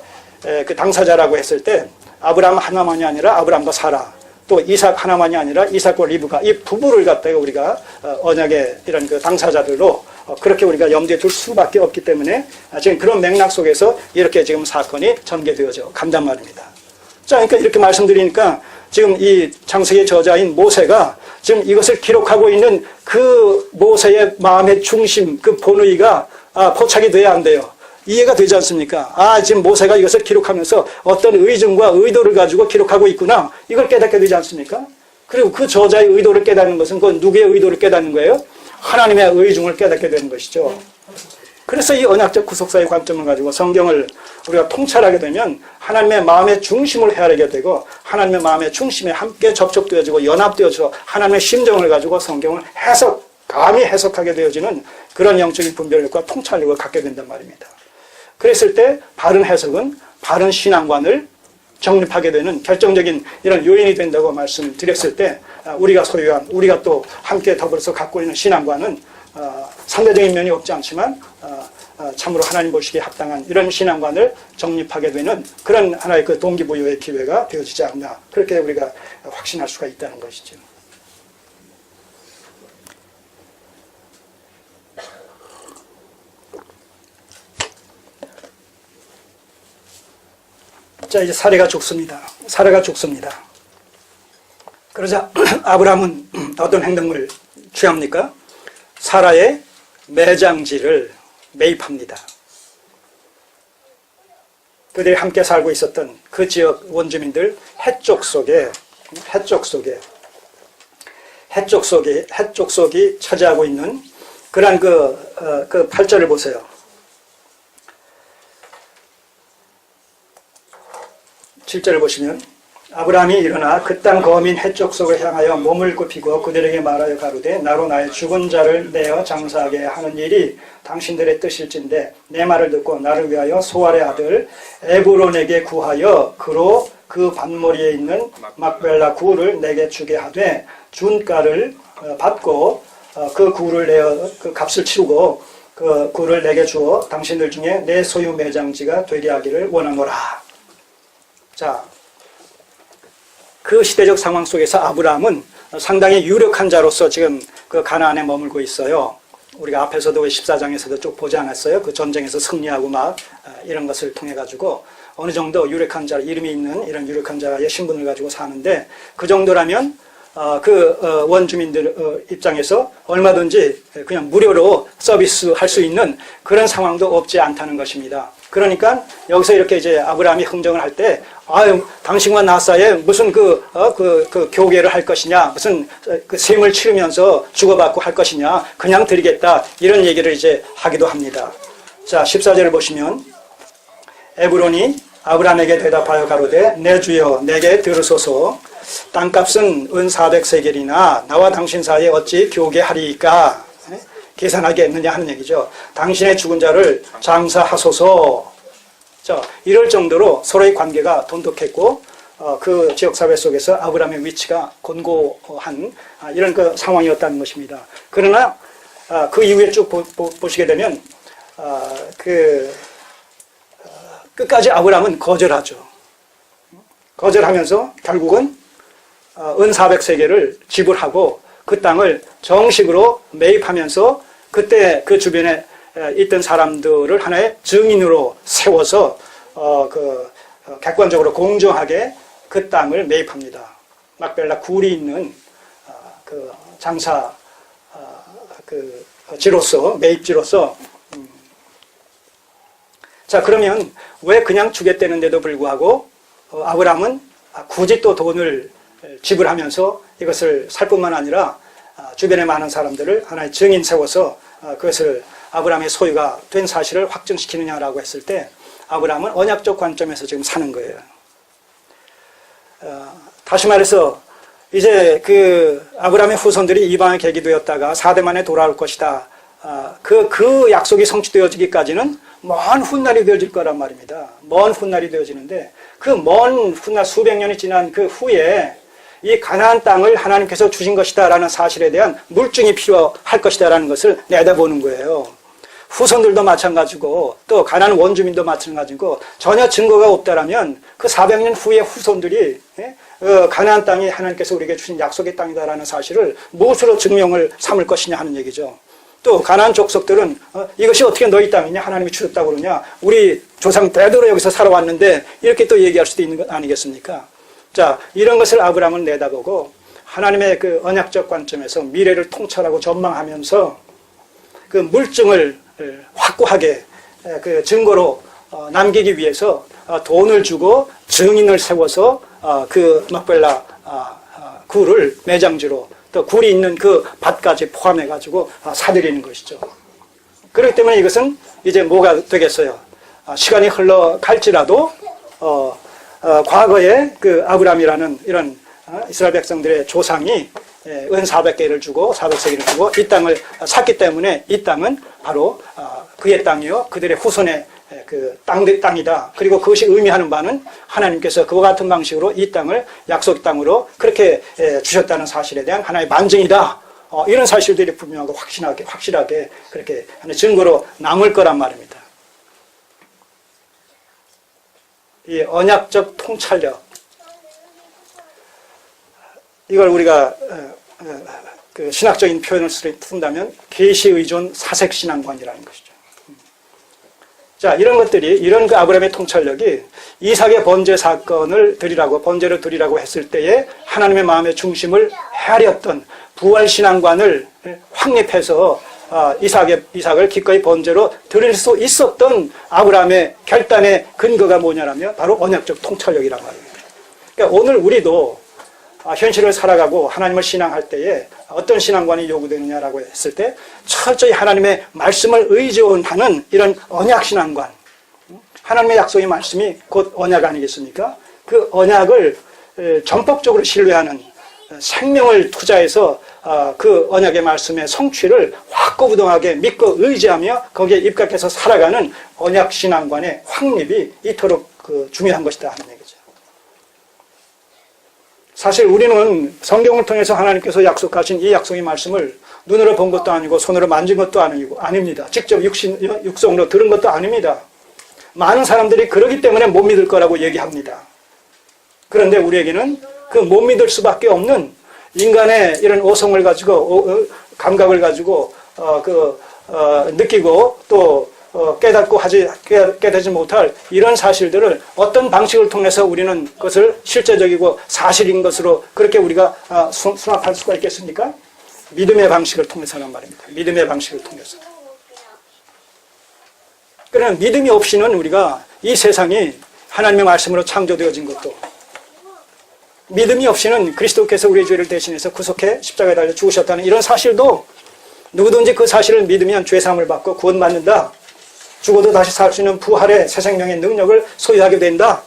그 당사자라고 했을 때 아브라함 하나만이 아니라 아브라함과 사라, 또 이삭 하나만이 아니라 이삭과 리브가, 이 부부를 갖다가 우리가 언약의 이런 그 당사자들로 그렇게 우리가 염두에 둘 수밖에 없기 때문에 지금 그런 맥락 속에서 이렇게 지금 사건이 전개되어져 간단 말입니다. 자, 그러니까 이렇게 말씀드리니까 지금 이 창세기의 저자인 모세가 지금 이것을 기록하고 있는 그 모세의 마음의 중심, 그 본의가 포착이 돼야 안 돼요. 이해가 되지 않습니까? 지금 모세가 이것을 기록하면서 어떤 의중과 의도를 가지고 기록하고 있구나. 이걸 깨닫게 되지 않습니까? 그리고 그 저자의 의도를 깨닫는 것은 그 누구의 의도를 깨닫는 거예요? 하나님의 의중을 깨닫게 되는 것이죠. 그래서 이 언약적 구속사의 관점을 가지고 성경을 우리가 통찰하게 되면 하나님의 마음의 중심을 헤아리게 되고 하나님의 마음의 중심에 함께 접촉되어지고 연합되어져 하나님의 심정을 가지고 성경을 감히 해석하게 되어지는 그런 영적인 분별력과 통찰력을 갖게 된단 말입니다. 그랬을 때 바른 해석은 바른 신앙관을 정립하게 되는 결정적인 이런 요인이 된다고 말씀드렸을 때 우리가 소유한, 우리가 또 함께 더불어서 갖고 있는 신앙관은 상대적인 면이 없지 않지만 참으로 하나님 보시기에 합당한 이런 신앙관을 정립하게 되는 그런 하나의 그 동기부여의 기회가 되어지지 않나, 그렇게 우리가 확신할 수가 있다는 것이죠. 자, 이제 사례가 죽습니다. 그러자 아브라함은 어떤 행동을 취합니까? 사라의 매장지를 매입합니다. 그들이 함께 살고 있었던 그 지역 원주민들 해쪽 속이 차지하고 있는 그러한 그 8절을 보세요. 7절을 보시면 아브라함이 일어나 그 땅 거민 해쪽 속을 향하여 몸을 굽히고 그들에게 말하여 가로되 나로 나의 죽은 자를 내어 장사하게 하는 일이 당신들의 뜻일진데 내 말을 듣고 나를 위하여 소알의 아들 에브론에게 구하여 그로 그 밭머리에 있는 막벨라 구를 내게 주게 하되 준가를 받고 그 구를 내어 그 값을 치르고 그 구를 내게 주어 당신들 중에 내 소유 매장지가 되게 하기를 원하노라. 자, 그 시대적 상황 속에서 아브라함은 상당히 유력한 자로서 지금 그 가나안에 머물고 있어요. 우리가 앞에서도 14장에서도 쭉 보지 않았어요? 그 전쟁에서 승리하고 막 이런 것을 통해 가지고 어느 정도 유력한 자, 이름이 있는 이런 유력한 자의 신분을 가지고 사는데 그 정도라면 원주민들 입장에서 얼마든지 그냥 무료로 서비스할 수 있는 그런 상황도 없지 않다는 것입니다. 그러니까 여기서 이렇게 이제 아브라함이 흥정을 할 때, 당신과 나 사이에 무슨 그 교계를 할 것이냐, 무슨 그 셈을 치르면서 주고받고 할 것이냐, 그냥 드리겠다, 이런 얘기를 이제 하기도 합니다. 자, 14절을 보시면, 에브론이 아브라함에게 대답하여 가로되, 내 주여, 내게 들으소서, 땅값은 은 400세겔이나 나와 당신 사이에 어찌 교계하리이까? 계산하겠느냐 하는 얘기죠. 당신의 죽은 자를 장사하소서. 자, 이럴 정도로 서로의 관계가 돈독했고 그 지역사회 속에서 아브라함의 위치가 권고한 이런 그 상황이었다는 것입니다. 그러나 그 이후에 쭉 보시게 되면 끝까지 아브라함은 거절하죠. 거절하면서 결국은 은 400세겔을 지불하고 그 땅을 정식으로 매입하면서 그때 그 주변에 있던 사람들을 하나의 증인으로 세워서 객관적으로 공정하게 그 땅을 매입합니다. 막벨라 굴이 있는 그 장사 지로서, 매입지로서. 자, 그러면 왜 그냥 주겠다는데도 불구하고 아브라함은 굳이 또 돈을 지불하면서 이것을 살 뿐만 아니라 주변에 많은 사람들을 하나의 증인 세워서 그것을 아브라함의 소유가 된 사실을 확증시키느냐라고 했을 때 아브라함은 언약적 관점에서 지금 사는 거예요. 다시 말해서 이제 그 아브라함의 후손들이 이방의 객이 되었다가 4대 만에 돌아올 것이다. 그 약속이 성취되어지기까지는 먼 훗날이 되어질 거란 말입니다. 먼 훗날이 되어지는데 그 먼 훗날 수백 년이 지난 그 후에 이 가나안 땅을 하나님께서 주신 것이다라는 사실에 대한 물증이 필요할 것이다라는 것을 내다보는 거예요. 후손들도 마찬가지고 또 가나안 원주민도 마찬가지고 전혀 증거가 없다라면 그 400년 후에 후손들이 가나안 땅이 하나님께서 우리에게 주신 약속의 땅이다라는 사실을 무엇으로 증명을 삼을 것이냐 하는 얘기죠. 또 가나안 족속들은 이것이 어떻게 너희 땅이냐, 하나님이 주셨다고 그러냐, 우리 조상 대대로 여기서 살아왔는데 이렇게 또 얘기할 수도 있는 것 아니겠습니까? 자, 이런 것을 아브라함은 내다보고 하나님의 그 언약적 관점에서 미래를 통찰하고 전망하면서 그 물증을 확고하게 그 증거로 남기기 위해서 돈을 주고 증인을 세워서 그 막벨라 굴을 매장지로, 또 굴이 있는 그 밭까지 포함해가지고 사들이는 것이죠. 그렇기 때문에 이것은 이제 뭐가 되겠어요? 시간이 흘러갈지라도 과거에 그 아브람이라는 이런 이스라엘 백성들의 조상이 은 400개를 주고 400세기를 주고 이 땅을 샀기 때문에 이 땅은 바로 그의 땅이요 그들의 후손의 그 땅이다. 그리고 그것이 의미하는 바는 하나님께서 그와 같은 방식으로 이 땅을 약속 땅으로 그렇게 주셨다는 사실에 대한 하나의 만증이다. 이런 사실들이 분명하고 확실하게 그렇게 하는 증거로 남을 거란 말입니다. 이 언약적 통찰력, 이걸 우리가 그 신학적인 표현을 쓴다면 계시의존 사색신앙관이라는 것이죠. 자, 이런 것들이, 이런 그 아브라함의 통찰력이 이삭의 번제 사건을 번제를 드리라고 했을 때에 하나님의 마음의 중심을 헤아렸던 부활신앙관을 확립해서 이삭을 기꺼이 번제로 드릴 수 있었던 아브라함의 결단의 근거가 뭐냐라면 바로 언약적 통찰력이란 말입니다. 그러니까 오늘 우리도 현실을 살아가고 하나님을 신앙할 때에 어떤 신앙관이 요구되느냐라고 했을 때 철저히 하나님의 말씀을 의존하는 이런 언약신앙관, 하나님의 약속의 말씀이 곧 언약 아니겠습니까? 그 언약을 전폭적으로 신뢰하는, 생명을 투자해서 그 언약의 말씀의 성취를 확고부동하게 믿고 의지하며 거기에 입각해서 살아가는 언약신앙관의 확립이 이토록 중요한 것이다 하는 얘기죠. 사실 우리는 성경을 통해서 하나님께서 약속하신 이 약속의 말씀을 눈으로 본 것도 아니고 손으로 만진 것도 아닙니다. 직접 육성으로 들은 것도 아닙니다. 많은 사람들이 그러기 때문에 못 믿을 거라고 얘기합니다. 그런데 우리에게는 그 못 믿을 수밖에 없는 인간의 이런 오성을 가지고 감각을 가지고 느끼고 또 깨닫고 깨닫지 못할 이런 사실들을 어떤 방식을 통해서 우리는 그것을 실제적이고 사실인 것으로 그렇게 우리가 수납할 수가 있겠습니까? 믿음의 방식을 통해서란 말입니다. 믿음의 방식을 통해서. 그러나 믿음이 없이는 우리가 이 세상이 하나님의 말씀으로 창조되어진 것도, 믿음이 없이는 그리스도께서 우리의 죄를 대신해서 구속해 십자가에 달려 죽으셨다는 이런 사실도, 누구든지 그 사실을 믿으면 죄사함을 받고 구원받는다, 죽어도 다시 살 수 있는 부활의 새 생명의 능력을 소유하게 된다,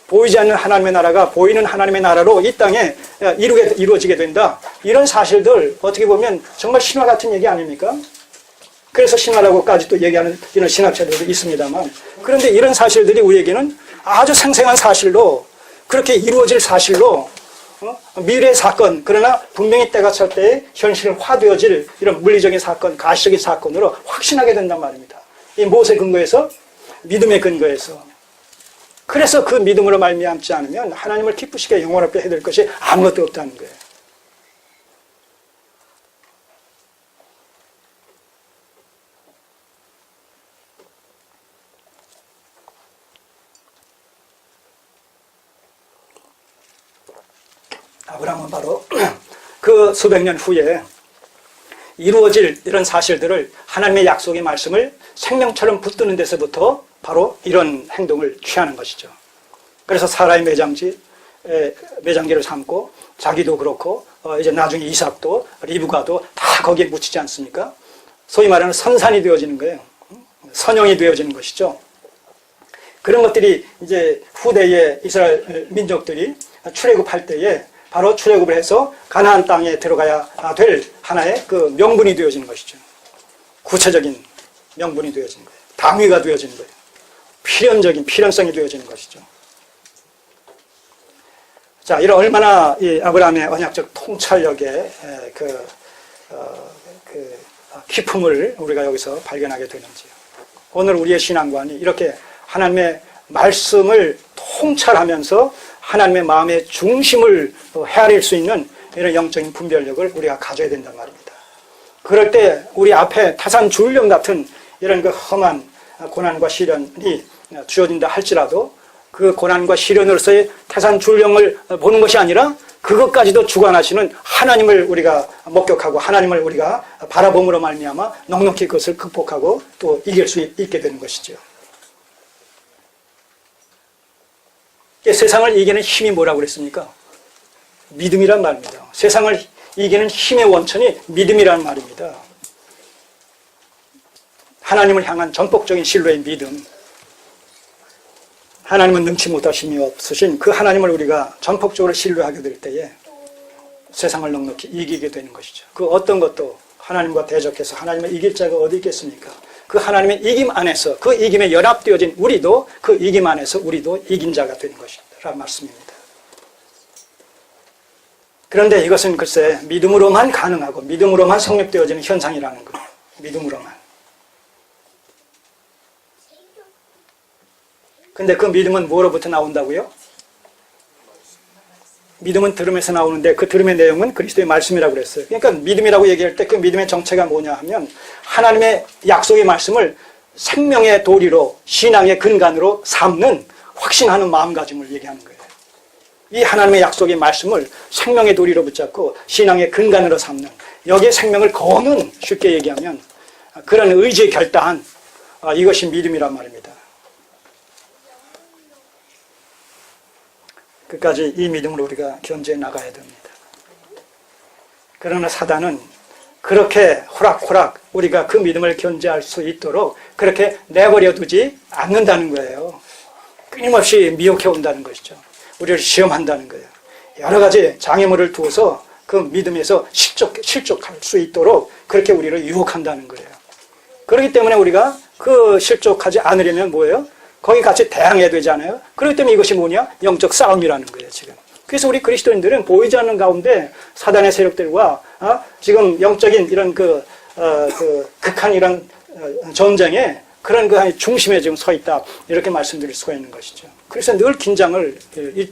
보이지 않는 하나님의 나라가 보이는 하나님의 나라로 이 땅에 이루어지게 된다, 이런 사실들 어떻게 보면 정말 신화 같은 얘기 아닙니까? 그래서 신화라고까지 또 얘기하는 이런 신학자들도 있습니다만, 그런데 이런 사실들이 우리에게는 아주 생생한 사실로, 그렇게 이루어질 사실로, 미래의 사건, 그러나 분명히 때가 찰 때에 현실화되어질 이런 물리적인 사건, 가시적인 사건으로 확신하게 된단 말입니다. 이 무엇에 근거해서? 믿음의 근거해서. 그래서 그 믿음으로 말미암지 않으면 하나님을 기쁘시게 영원하게 해드릴 것이 아무것도 없다는 거예요. 아브라함은 바로 그 수백 년 후에 이루어질 이런 사실들을, 하나님의 약속의 말씀을 생명처럼 붙드는 데서부터 바로 이런 행동을 취하는 것이죠. 그래서 사라의 매장지를 삼고, 자기도 그렇고 이제 나중에 이삭도 리브가도 다 거기에 묻히지 않습니까? 소위 말하는 선산이 되어지는 거예요. 선영이 되어지는 것이죠. 그런 것들이 이제 후대의 이스라엘 민족들이 출애굽할 때에 바로 출애굽을 해서 가나안 땅에 들어가야 될 하나의 그 명분이 되어지는 것이죠. 구체적인 명분이 되어지는 거예요. 당위가 되어지는 거예요. 필연성이 되어지는 것이죠. 자, 이런 얼마나 이 아브라함의 언약적 통찰력의 깊음을 우리가 여기서 발견하게 되는지요. 오늘 우리의 신앙관이 이렇게 하나님의 말씀을 통찰하면서 하나님의 마음의 중심을 헤아릴 수 있는 이런 영적인 분별력을 우리가 가져야 된단 말입니다. 그럴 때 우리 앞에 타산줄령 같은 이런 그 험한 고난과 시련이 주어진다 할지라도 그 고난과 시련으로서의 타산줄령을 보는 것이 아니라 그것까지도 주관하시는 하나님을 우리가 목격하고 하나님을 우리가 바라봄으로 말미암아 넉넉히 그것을 극복하고 또 이길 수 있게 되는 것이죠. 세상을 이기는 힘이 뭐라고 그랬습니까? 믿음이란 말입니다. 세상을 이기는 힘의 원천이 믿음이란 말입니다. 하나님을 향한 전폭적인 신뢰의 믿음. 하나님은 능치 못하심이 없으신 그 하나님을 우리가 전폭적으로 신뢰하게 될 때에 세상을 넉넉히 이기게 되는 것이죠. 그 어떤 것도 하나님과 대적해서 하나님을 이길 자가 어디 있겠습니까? 그 하나님의 이김 안에서 그 이김에 연합되어진 우리도 그 이김 안에서 우리도 이긴 자가 되는 것이라는 말씀입니다. 그런데 이것은 글쎄 믿음으로만 가능하고 믿음으로만 성립되어지는 현상이라는 거예요. 믿음으로만. 근데 그 믿음은 뭐로부터 나온다고요? 믿음은 들음에서 나오는데 그 들음의 내용은 그리스도의 말씀이라고 그랬어요. 그러니까 믿음이라고 얘기할 때 그 믿음의 정체가 뭐냐 하면 하나님의 약속의 말씀을 생명의 도리로 신앙의 근간으로 삼는 확신하는 마음가짐을 얘기하는 거예요. 이 하나님의 약속의 말씀을 생명의 도리로 붙잡고 신앙의 근간으로 삼는 여기에 생명을 거는 쉽게 얘기하면 그런 의지의 결단 이것이 믿음이란 말입니다. 끝까지 이 믿음으로 우리가 견제해 나가야 됩니다. 그러나 사단은 그렇게 호락호락 우리가 그 믿음을 견제할 수 있도록 그렇게 내버려 두지 않는다는 거예요. 끊임없이 미혹해 온다는 것이죠. 우리를 시험한다는 거예요. 여러 가지 장애물을 두어서 그 믿음에서 실족할 수 있도록 그렇게 우리를 유혹한다는 거예요. 그렇기 때문에 우리가 그 실족하지 않으려면 뭐예요? 거기 같이 대항해야 되잖아요. 그렇기 때문에 이것이 뭐냐? 영적 싸움이라는 거예요, 지금. 그래서 우리 그리스도인들은 보이지 않는 가운데 사단의 세력들과 지금 영적인 이런 극한 이런 전쟁에 그런 그 중심에 지금 서 있다. 이렇게 말씀드릴 수가 있는 것이죠. 그래서 늘 긴장을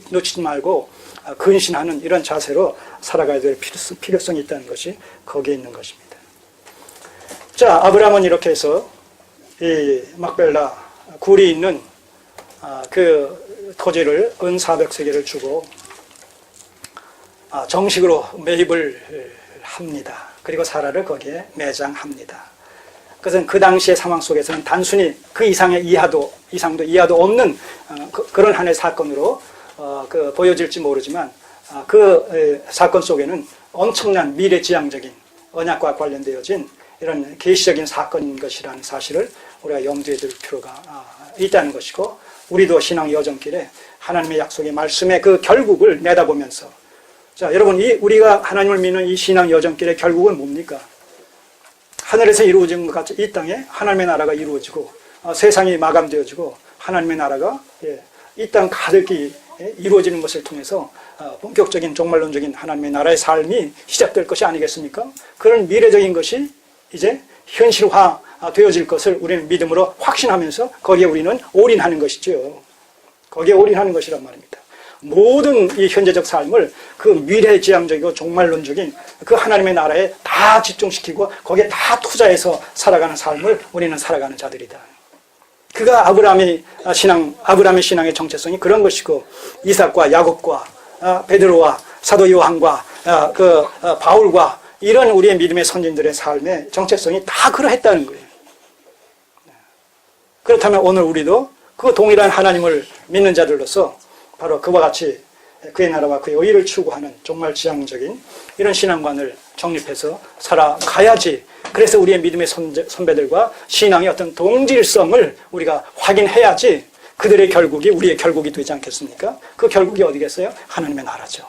놓치지 말고 근신하는 이런 자세로 살아가야 될 필요성이 있다는 것이 거기에 있는 것입니다. 자, 아브라함은 이렇게 해서 이 막벨라 굴이 있는 그 토지를 은 400세겔을 주고 정식으로 매입을 합니다. 그리고 사라를 거기에 매장합니다. 그것은 그 당시의 상황 속에서는 단순히 그 이상도 이하도 없는 그런 하나의 사건으로 보여질지 모르지만 그 사건 속에는 엄청난 미래지향적인 언약과 관련되어진 이런 계시적인 사건인 것이라는 사실을 우리가 염두에 둘 필요가 있다는 것이고 우리도 신앙 여정길에 하나님의 약속의 말씀의 그 결국을 내다보면서 자 여러분 우리가 하나님을 믿는 이 신앙 여정길의 결국은 뭡니까? 하늘에서 이루어진 것 같이 이 땅에 하나님의 나라가 이루어지고 세상이 마감되어지고 하나님의 나라가 이 땅 가득히 이루어지는 것을 통해서 본격적인 종말론적인 하나님의 나라의 삶이 시작될 것이 아니겠습니까? 그런 미래적인 것이 이제 현실화 되어질 것을 우리는 믿음으로 확신하면서 거기에 우리는 올인하는 것이죠. 거기에 올인하는 것이란 말입니다. 모든 이 현재적 삶을 그 미래지향적이고 종말론적인 그 하나님의 나라에 다 집중시키고 거기에 다 투자해서 살아가는 삶을 우리는 살아가는 자들이다. 그가 아브라함의 신앙의 정체성이 그런 것이고 이삭과 야곱과 베드로와 사도 요한과 바울과 이런 우리의 믿음의 선진들의 삶의 정체성이 다 그러했다는 거예요. 그렇다면 오늘 우리도 그 동일한 하나님을 믿는 자들로서 바로 그와 같이 그의 나라와 그의 의를 추구하는 정말 지향적인 이런 신앙관을 정립해서 살아가야지. 그래서 우리의 믿음의 선배들과 신앙의 어떤 동질성을 우리가 확인해야지 그들의 결국이 우리의 결국이 되지 않겠습니까? 그 결국이 어디겠어요? 하나님의 나라죠.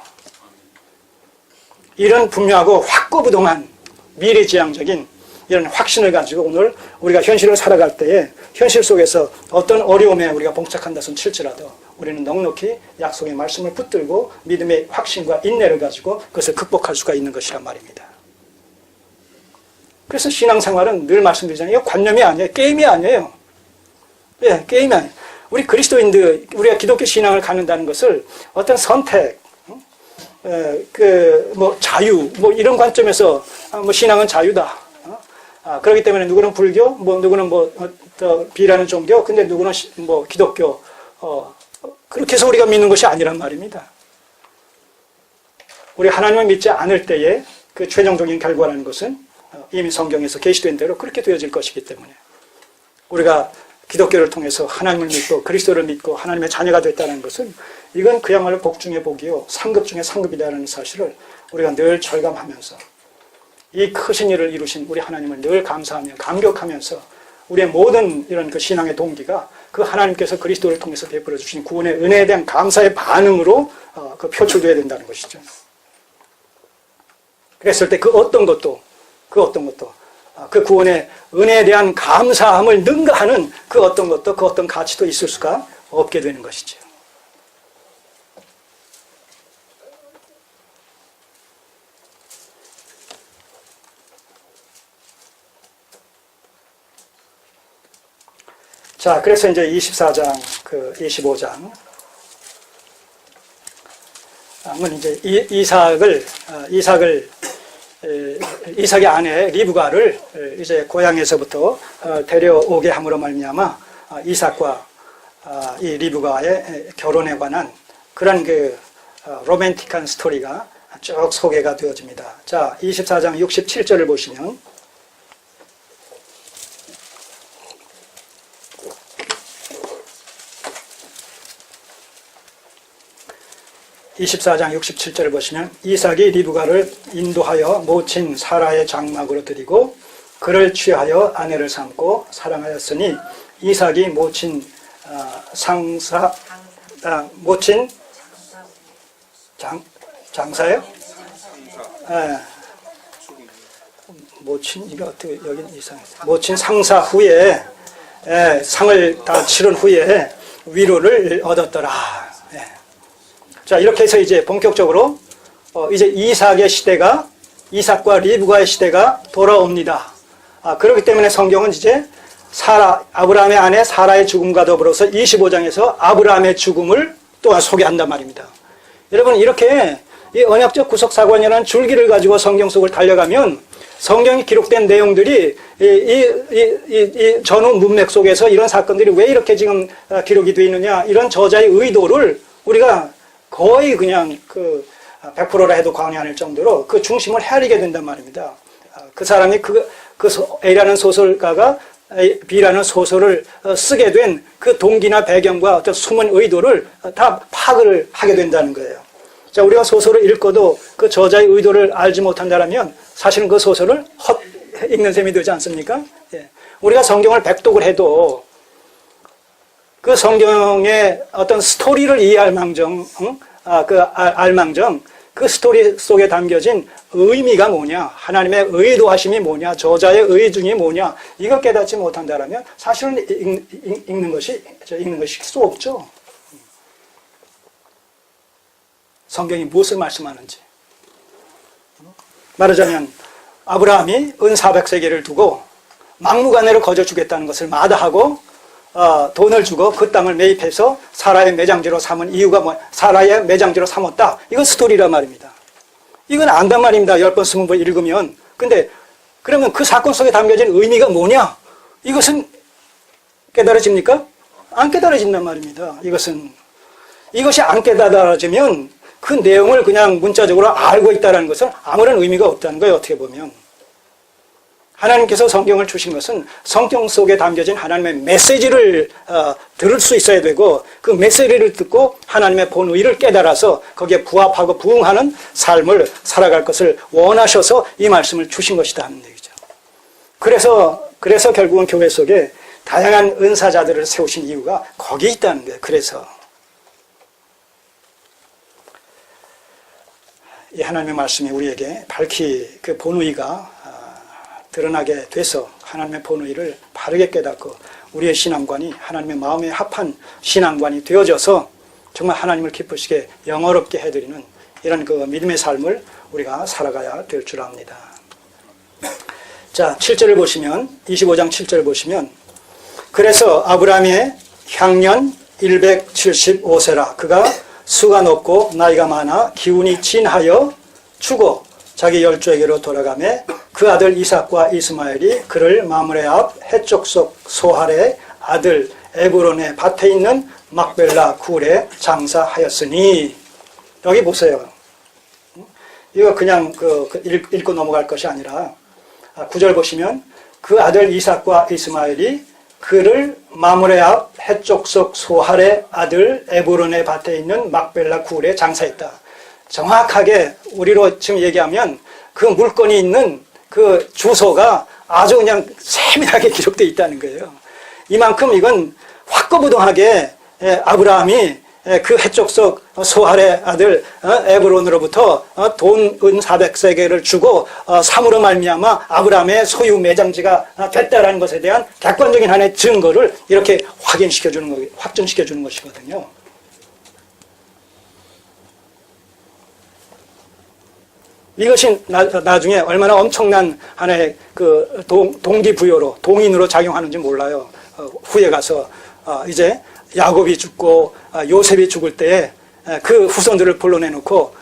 이런 분명하고 확고부동한 미래지향적인 이런 확신을 가지고 오늘 우리가 현실을 살아갈 때에 현실 속에서 어떤 어려움에 우리가 봉착한다 손 칠지라도 우리는 넉넉히 약속의 말씀을 붙들고 믿음의 확신과 인내를 가지고 그것을 극복할 수가 있는 것이란 말입니다. 그래서 신앙생활은 늘 말씀드리잖아요. 이거 관념이 아니에요. 게임이 아니에요. 예, 게임이 아니에요. 우리 그리스도인들, 우리가 기독교 신앙을 갖는다는 것을 어떤 선택, 자유, 이런 관점에서 신앙은 자유다. 그렇기 때문에 누구는 불교, 누구는 비라는 종교, 근데 누구는 기독교, 그렇게 해서 우리가 믿는 것이 아니란 말입니다. 우리 하나님을 믿지 않을 때에 그 최종적인 결과라는 것은 이미 성경에서 계시된 대로 그렇게 되어질 것이기 때문에 우리가 기독교를 통해서 하나님을 믿고 그리스도를 믿고 하나님의 자녀가 됐다는 것은 이건 그야말로 복 중의 복이요 상급 중의 상급이라는 사실을 우리가 늘 절감하면서 이 크신 일을 이루신 우리 하나님을 늘 감사하며 감격하면서 우리의 모든 이런 그 신앙의 동기가 그 하나님께서 그리스도를 통해서 베풀어 주신 구원의 은혜에 대한 감사의 반응으로 그 표출되어야 된다는 것이죠. 그랬을 때 그 어떤 것도 그 구원의 은혜에 대한 감사함을 능가하는 그 어떤 것도 그 어떤 가치도 있을 수가 없게 되는 것이죠. 자, 그래서 이제 24장, 25장. 은 이제 이삭의 아내 리브가를 이제 고향에서부터 데려오게 함으로 말미암아 이삭과 이 리브가의 결혼에 관한 그런 로맨틱한 스토리가 쭉 소개가 되어집니다. 자, 24장 67절을 보시면 24장 67절을 보시면 이삭이 리브가를 인도하여 모친 사라의 장막으로 드리고 그를 취하여 아내를 삼고 사랑하였으니 이삭이 모친 장사요? 모친 이거 어떻게 여기 이상했어요. 모친 상사 후에 상을 다 치른 후에 위로를 얻었더라. 자, 이렇게 해서 이제 본격적으로 이제 이삭과 리브가의 시대가 돌아옵니다. 그렇기 때문에 성경은 이제 아브라함의 아내 사라의 죽음과 더불어서 25장에서 아브라함의 죽음을 또한 소개한단 말입니다. 여러분, 이렇게 이 언약적 구속사관이라는 줄기를 가지고 성경 속을 달려가면 성경이 기록된 내용들이 이 전후 문맥 속에서 이런 사건들이 왜 이렇게 지금 기록이 되어 있느냐, 이런 저자의 의도를 우리가 거의 그냥 100%라 해도 과언이 아닐 정도로 그 중심을 헤아리게 된단 말입니다. 그 사람이 A라는 소설가가 B라는 소설을 쓰게 된 그 동기나 배경과 어떤 숨은 의도를 다 파악을 하게 된다는 거예요. 자, 우리가 소설을 읽고도 그 저자의 의도를 알지 못한다면 사실은 그 소설을 헛 읽는 셈이 되지 않습니까? 예. 우리가 성경을 백독을 해도 그 성경의 어떤 스토리를 이해할 망정, 알망정, 그 스토리 속에 담겨진 의미가 뭐냐, 하나님의 의도하심이 뭐냐, 저자의 의중이 뭐냐, 이걸 깨닫지 못한다면 사실은 읽는 것이 수 없죠. 성경이 무엇을 말씀하는지. 말하자면 아브라함이 은 400세겔을 두고 막무가내로 거저 주겠다는 것을 마다하고 돈을 주고 그 땅을 매입해서 사라의 매장지로 삼은 이유가 사라의 매장지로 삼았다. 이건 스토리란 말입니다. 이건 안단 말입니다. 10번, 20번 읽으면. 근데 그러면 그 사건 속에 담겨진 의미가 뭐냐? 이것은 깨달아집니까? 안 깨달아진단 말입니다. 이것이 안 깨달아지면 그 내용을 그냥 문자적으로 알고 있다는 것은 아무런 의미가 없다는 거예요. 어떻게 보면. 하나님께서 성경을 주신 것은 성경 속에 담겨진 하나님의 메시지를 들을 수 있어야 되고 그 메시지를 듣고 하나님의 본의를 깨달아서 거기에 부합하고 부응하는 삶을 살아갈 것을 원하셔서 이 말씀을 주신 것이다 하는 얘기죠. 그래서 결국은 교회 속에 다양한 은사자들을 세우신 이유가 거기에 있다는 거예요. 그래서 이 하나님의 말씀이 우리에게 밝히 그 본의가 드러나게 돼서 하나님의 본의를 바르게 깨닫고 우리의 신앙관이 하나님의 마음에 합한 신앙관이 되어져서 정말 하나님을 기쁘시게 영어롭게 해드리는 이런 그 믿음의 삶을 우리가 살아가야 될 줄 압니다. 자, 7절을 보시면 25장 7절을 보시면 그래서 아브라함의 향년 175세라 그가 수가 높고 나이가 많아 기운이 진하여 죽어 자기 열조에게로 돌아가매 그 아들 이삭과 이스마엘이 그를 마므레 앞 해족속 소할의 아들 에브론의 밭에 있는 막벨라 굴에 장사하였으니. 여기 보세요. 이거 그냥 읽고 넘어갈 것이 아니라 9절 보시면 그 아들 이삭과 이스마엘이 그를 마므레 앞 해족속 소할의 아들 에브론의 밭에 있는 막벨라 굴에 장사했다. 정확하게 우리로 지금 얘기하면 그 물건이 있는 그 주소가 아주 그냥 세밀하게 기록되어 있다는 거예요. 이만큼 이건 확고부동하게 아브라함이 그 해족속 소할의 아들 에브론으로부터 돈 은 400세겔을 주고 삼으로 말미암아 아브라함의 소유 매장지가 됐다라는 것에 대한 객관적인 하나의 증거를 이렇게 확증시켜 주는 것이거든요. 이것이 나중에 얼마나 엄청난 하나의 그 동기부여로 동인으로 작용하는지 몰라요. 후에 가서 이제 야곱이 죽고 요셉이 죽을 때에 그 후손들을 불러내놓고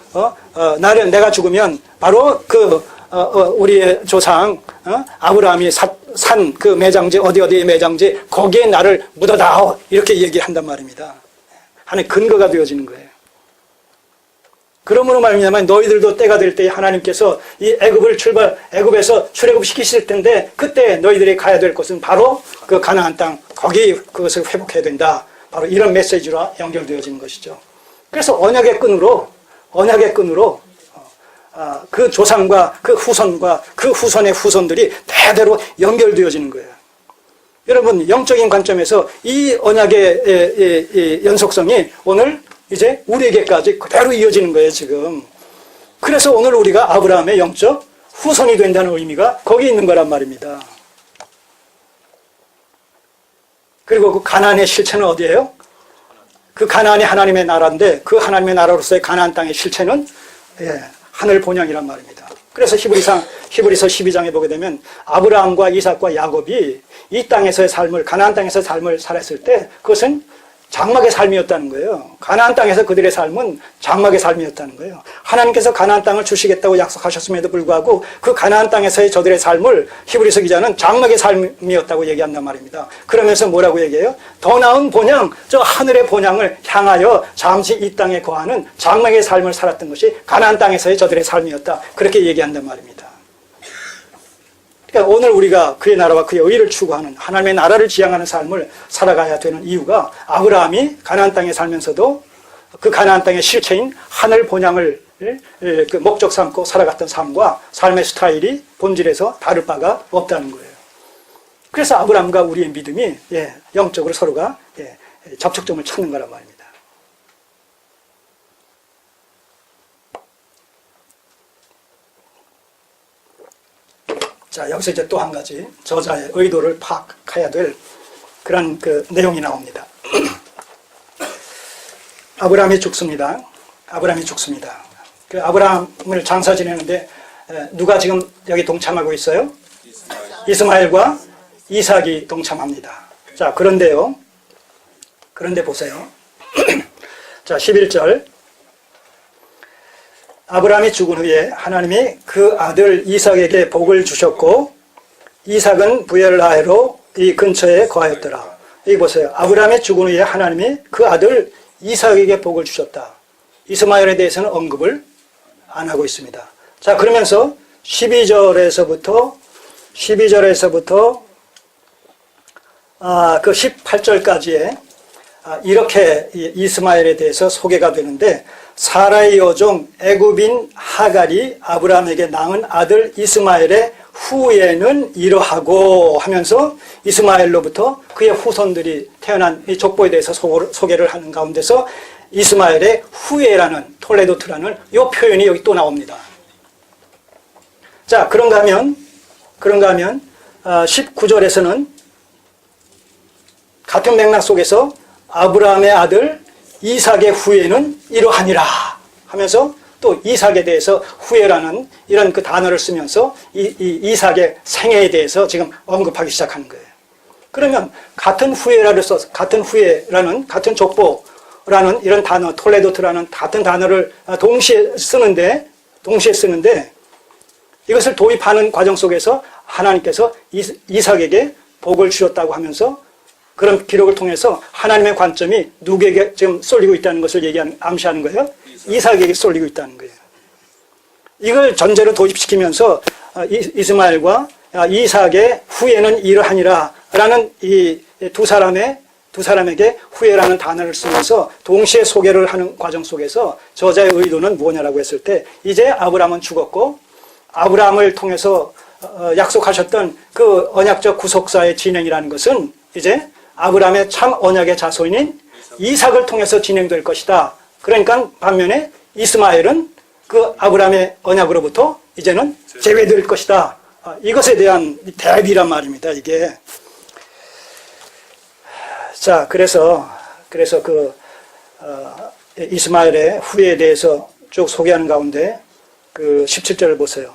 내가 죽으면 바로 우리의 조상 아브라함이 산 그 매장지 어디의 매장지 거기에 나를 묻어다오 이렇게 얘기한단 말입니다. 하나의 근거가 되어지는 거예요. 그러므로 말미암아 너희들도 때가 될 때에 하나님께서 이 애굽에서 출애굽시키실 텐데 그때 너희들이 가야 될 곳은 바로 그 가나안 땅 거기 그것을 회복해야 된다. 바로 이런 메시지로 연결되어지는 것이죠. 그래서 언약의 끈으로 그 조상과 그 후손과 그 후손의 후손들이 대대로 연결되어지는 거예요. 여러분 영적인 관점에서 이 언약의 연속성이 오늘 이제 우리에게까지 그대로 이어지는 거예요, 지금. 그래서 오늘 우리가 아브라함의 영적 후손이 된다는 의미가 거기 있는 거란 말입니다. 그리고 그 가나안의 실체는 어디예요? 그 가나안이 하나님의 나라인데 그 하나님의 나라로서의 가나안 땅의 실체는 하늘 본향이란 말입니다. 그래서 히브리서 12장에 보게 되면 아브라함과 이삭과 야곱이 이 땅에서의 삶을 가나안 땅에서 삶을 살았을 때 그것은 장막의 삶이었다는 거예요. 가나안 땅에서 그들의 삶은 장막의 삶이었다는 거예요. 하나님께서 가나안 땅을 주시겠다고 약속하셨음에도 불구하고 그 가나안 땅에서의 저들의 삶을 히브리서 기자는 장막의 삶이었다고 얘기한단 말입니다. 그러면서 뭐라고 얘기해요? 더 나은 본향, 저 하늘의 본향을 향하여 잠시 이 땅에 거하는 장막의 삶을 살았던 것이 가나안 땅에서의 저들의 삶이었다. 그렇게 얘기한단 말입니다. 그러니까 오늘 우리가 그의 나라와 그의 의를 추구하는 하나님의 나라를 지향하는 삶을 살아가야 되는 이유가 아브라함이 가나안 땅에 살면서도 그 가나안 땅의 실체인 하늘 본향을 그 목적 삼고 살아갔던 삶과 삶의 스타일이 본질에서 다를 바가 없다는 거예요. 그래서 아브라함과 우리의 믿음이 영적으로 서로가 접촉점을 찾는 거란 말입니다. 자, 여기서 이제 또 한 가지 저자의 의도를 파악해야 될 그런 그 내용이 나옵니다. 아브라함이 죽습니다. 그 아브라함을 장사 지내는데 누가 지금 여기 동참하고 있어요? 이스마엘과 이삭이 동참합니다. 자, 그런데 보세요. 자, 11절. 아브라함이 죽은 후에 하나님이 그 아들 이삭에게 복을 주셨고 이삭은 부엘라헬로 이 근처에 거하였더라. 여기 보세요. 아브라함이 죽은 후에 하나님이 그 아들 이삭에게 복을 주셨다. 이스마엘에 대해서는 언급을 안 하고 있습니다. 자, 그러면서 12절에서부터 그 18절까지에 이렇게 이스마엘에 대해서 소개가 되는데 사라의 여종 애굽인 하갈이 아브라함에게 낳은 아들 이스마엘의 후예는 이러하고 하면서 이스마엘로부터 그의 후손들이 태어난 이 족보에 대해서 소개를 하는 가운데서 이스마엘의 후예라는 톨레도트라는 이 표현이 여기 또 나옵니다. 자, 그런가 하면 19절에서는 같은 맥락 속에서 아브라함의 아들 이삭의 후예는 이러하니라 하면서 또 이삭에 대해서 후예라는 이런 그 단어를 쓰면서 이삭의 생애에 대해서 지금 언급하기 시작하는 거예요. 그러면 같은 후예라는 같은 족보라는 이런 단어 톨레도트라는 같은 단어를 동시에 쓰는데 이것을 도입하는 과정 속에서 하나님께서 이삭에게 복을 주셨다고 하면서 그런 기록을 통해서 하나님의 관점이 누구에게 지금 쏠리고 있다는 것을 암시하는 거예요. 이삭에게 쏠리고 있다는 거예요. 이걸 전제로 도입시키면서 이스마엘과 이삭의 후예는 이러하니라 라는 이 두 사람에게 후예라는 단어를 쓰면서 동시에 소개를 하는 과정 속에서 저자의 의도는 뭐냐라고 했을 때 이제 아브라함은 죽었고 아브라함을 통해서 약속하셨던 그 언약적 구속사의 진행이라는 것은 이제 아브라함의 참 언약의 자손인 이삭을 통해서 진행될 것이다. 그러니까 반면에 이스마엘은 그 아브라함의 언약으로부터 이제는 제외될 것이다. 이것에 대한 대비란 말입니다. 이게. 자, 그래서 그 이스마엘의 후예에 대해서 쭉 소개하는 가운데 그 17절을 보세요.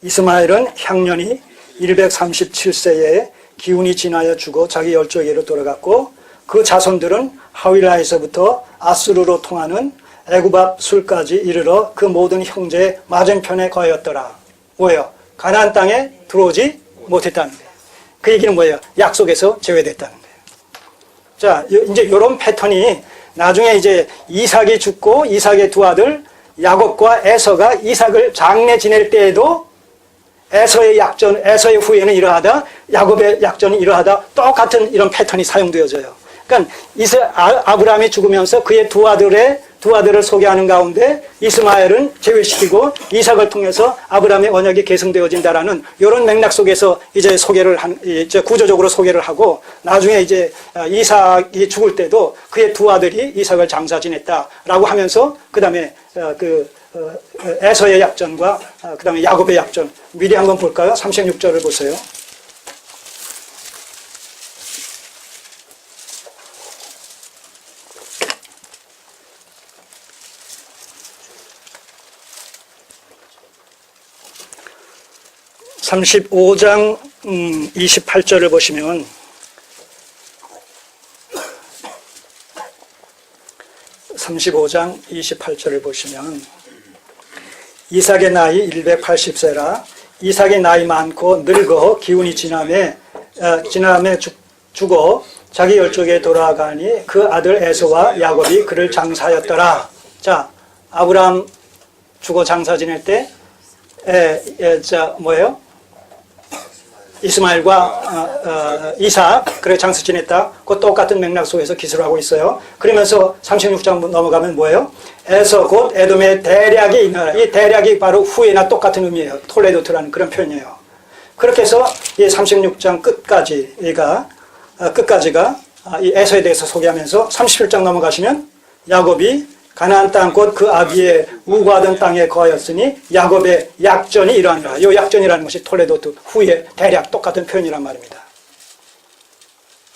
이스마엘은 향년이 137세에 기운이 지나여 죽어 자기 열조에게로 돌아갔고 그 자손들은 하윌라에서부터 아수르로 통하는 애굽 앞 술까지 이르러 그 모든 형제의 맞은편에 거하였더라. 뭐예요? 가나안 땅에 들어오지 못했다는 거예요. 그 얘기는 뭐예요? 약속에서 제외됐다는 거예요. 자, 이제 이런 패턴이 나중에 이제 이삭이 죽고 이삭의 두 아들 야곱과 에서가 이삭을 장례 지낼 때에도 에서의 후예는 이러하다, 야곱의 약전은 이러하다, 똑같은 이런 패턴이 사용되어져요. 그러니까 아브라함이 죽으면서 그의 두 아들을 소개하는 가운데 이스마엘은 제외시키고 이삭을 통해서 아브라함의 언약이 계승되어진다라는 이런 맥락 속에서 이제 구조적으로 소개를 하고 나중에 이제 이삭이 죽을 때도 그의 두 아들이 이삭을 장사 지냈다라고 하면서 그 다음에 에서의 약전과 그 다음에 야곱의 약전 미리 한번 볼까요? 36절을 보세요. (35장) 28절을 보시면 (35장) 28절을 보시면 이삭의 나이 180세라 이삭의 나이 많고 늙어 기운이 지남에 죽어 자기 열조에 돌아가니 그 아들 에서와 야곱이 그를 장사하였더라. 자, 아브라함 죽어 장사 지낼 때 뭐예요? 이스마엘과 이삭 그래 장사 지냈다. 그 똑같은 맥락 속에서 기술을 하고 있어요. 그러면서 36장 넘어가면 뭐예요? 에서 곧 에돔의 대략이 있나라. 이 대략이 바로 후에나 똑같은 의미예요. 톨레도트라는 그런 표현이에요. 그렇게 해서 이 36장 끝까지가 이 에서에 대해서 소개하면서 37장 넘어가시면 야곱이 가나안 땅 곧 그 아비의 우고하던 땅에 거하였으니 야곱의 약전이 이러하니라. 이 약전이라는 것이 톨레도트 후에 대략 똑같은 표현이란 말입니다.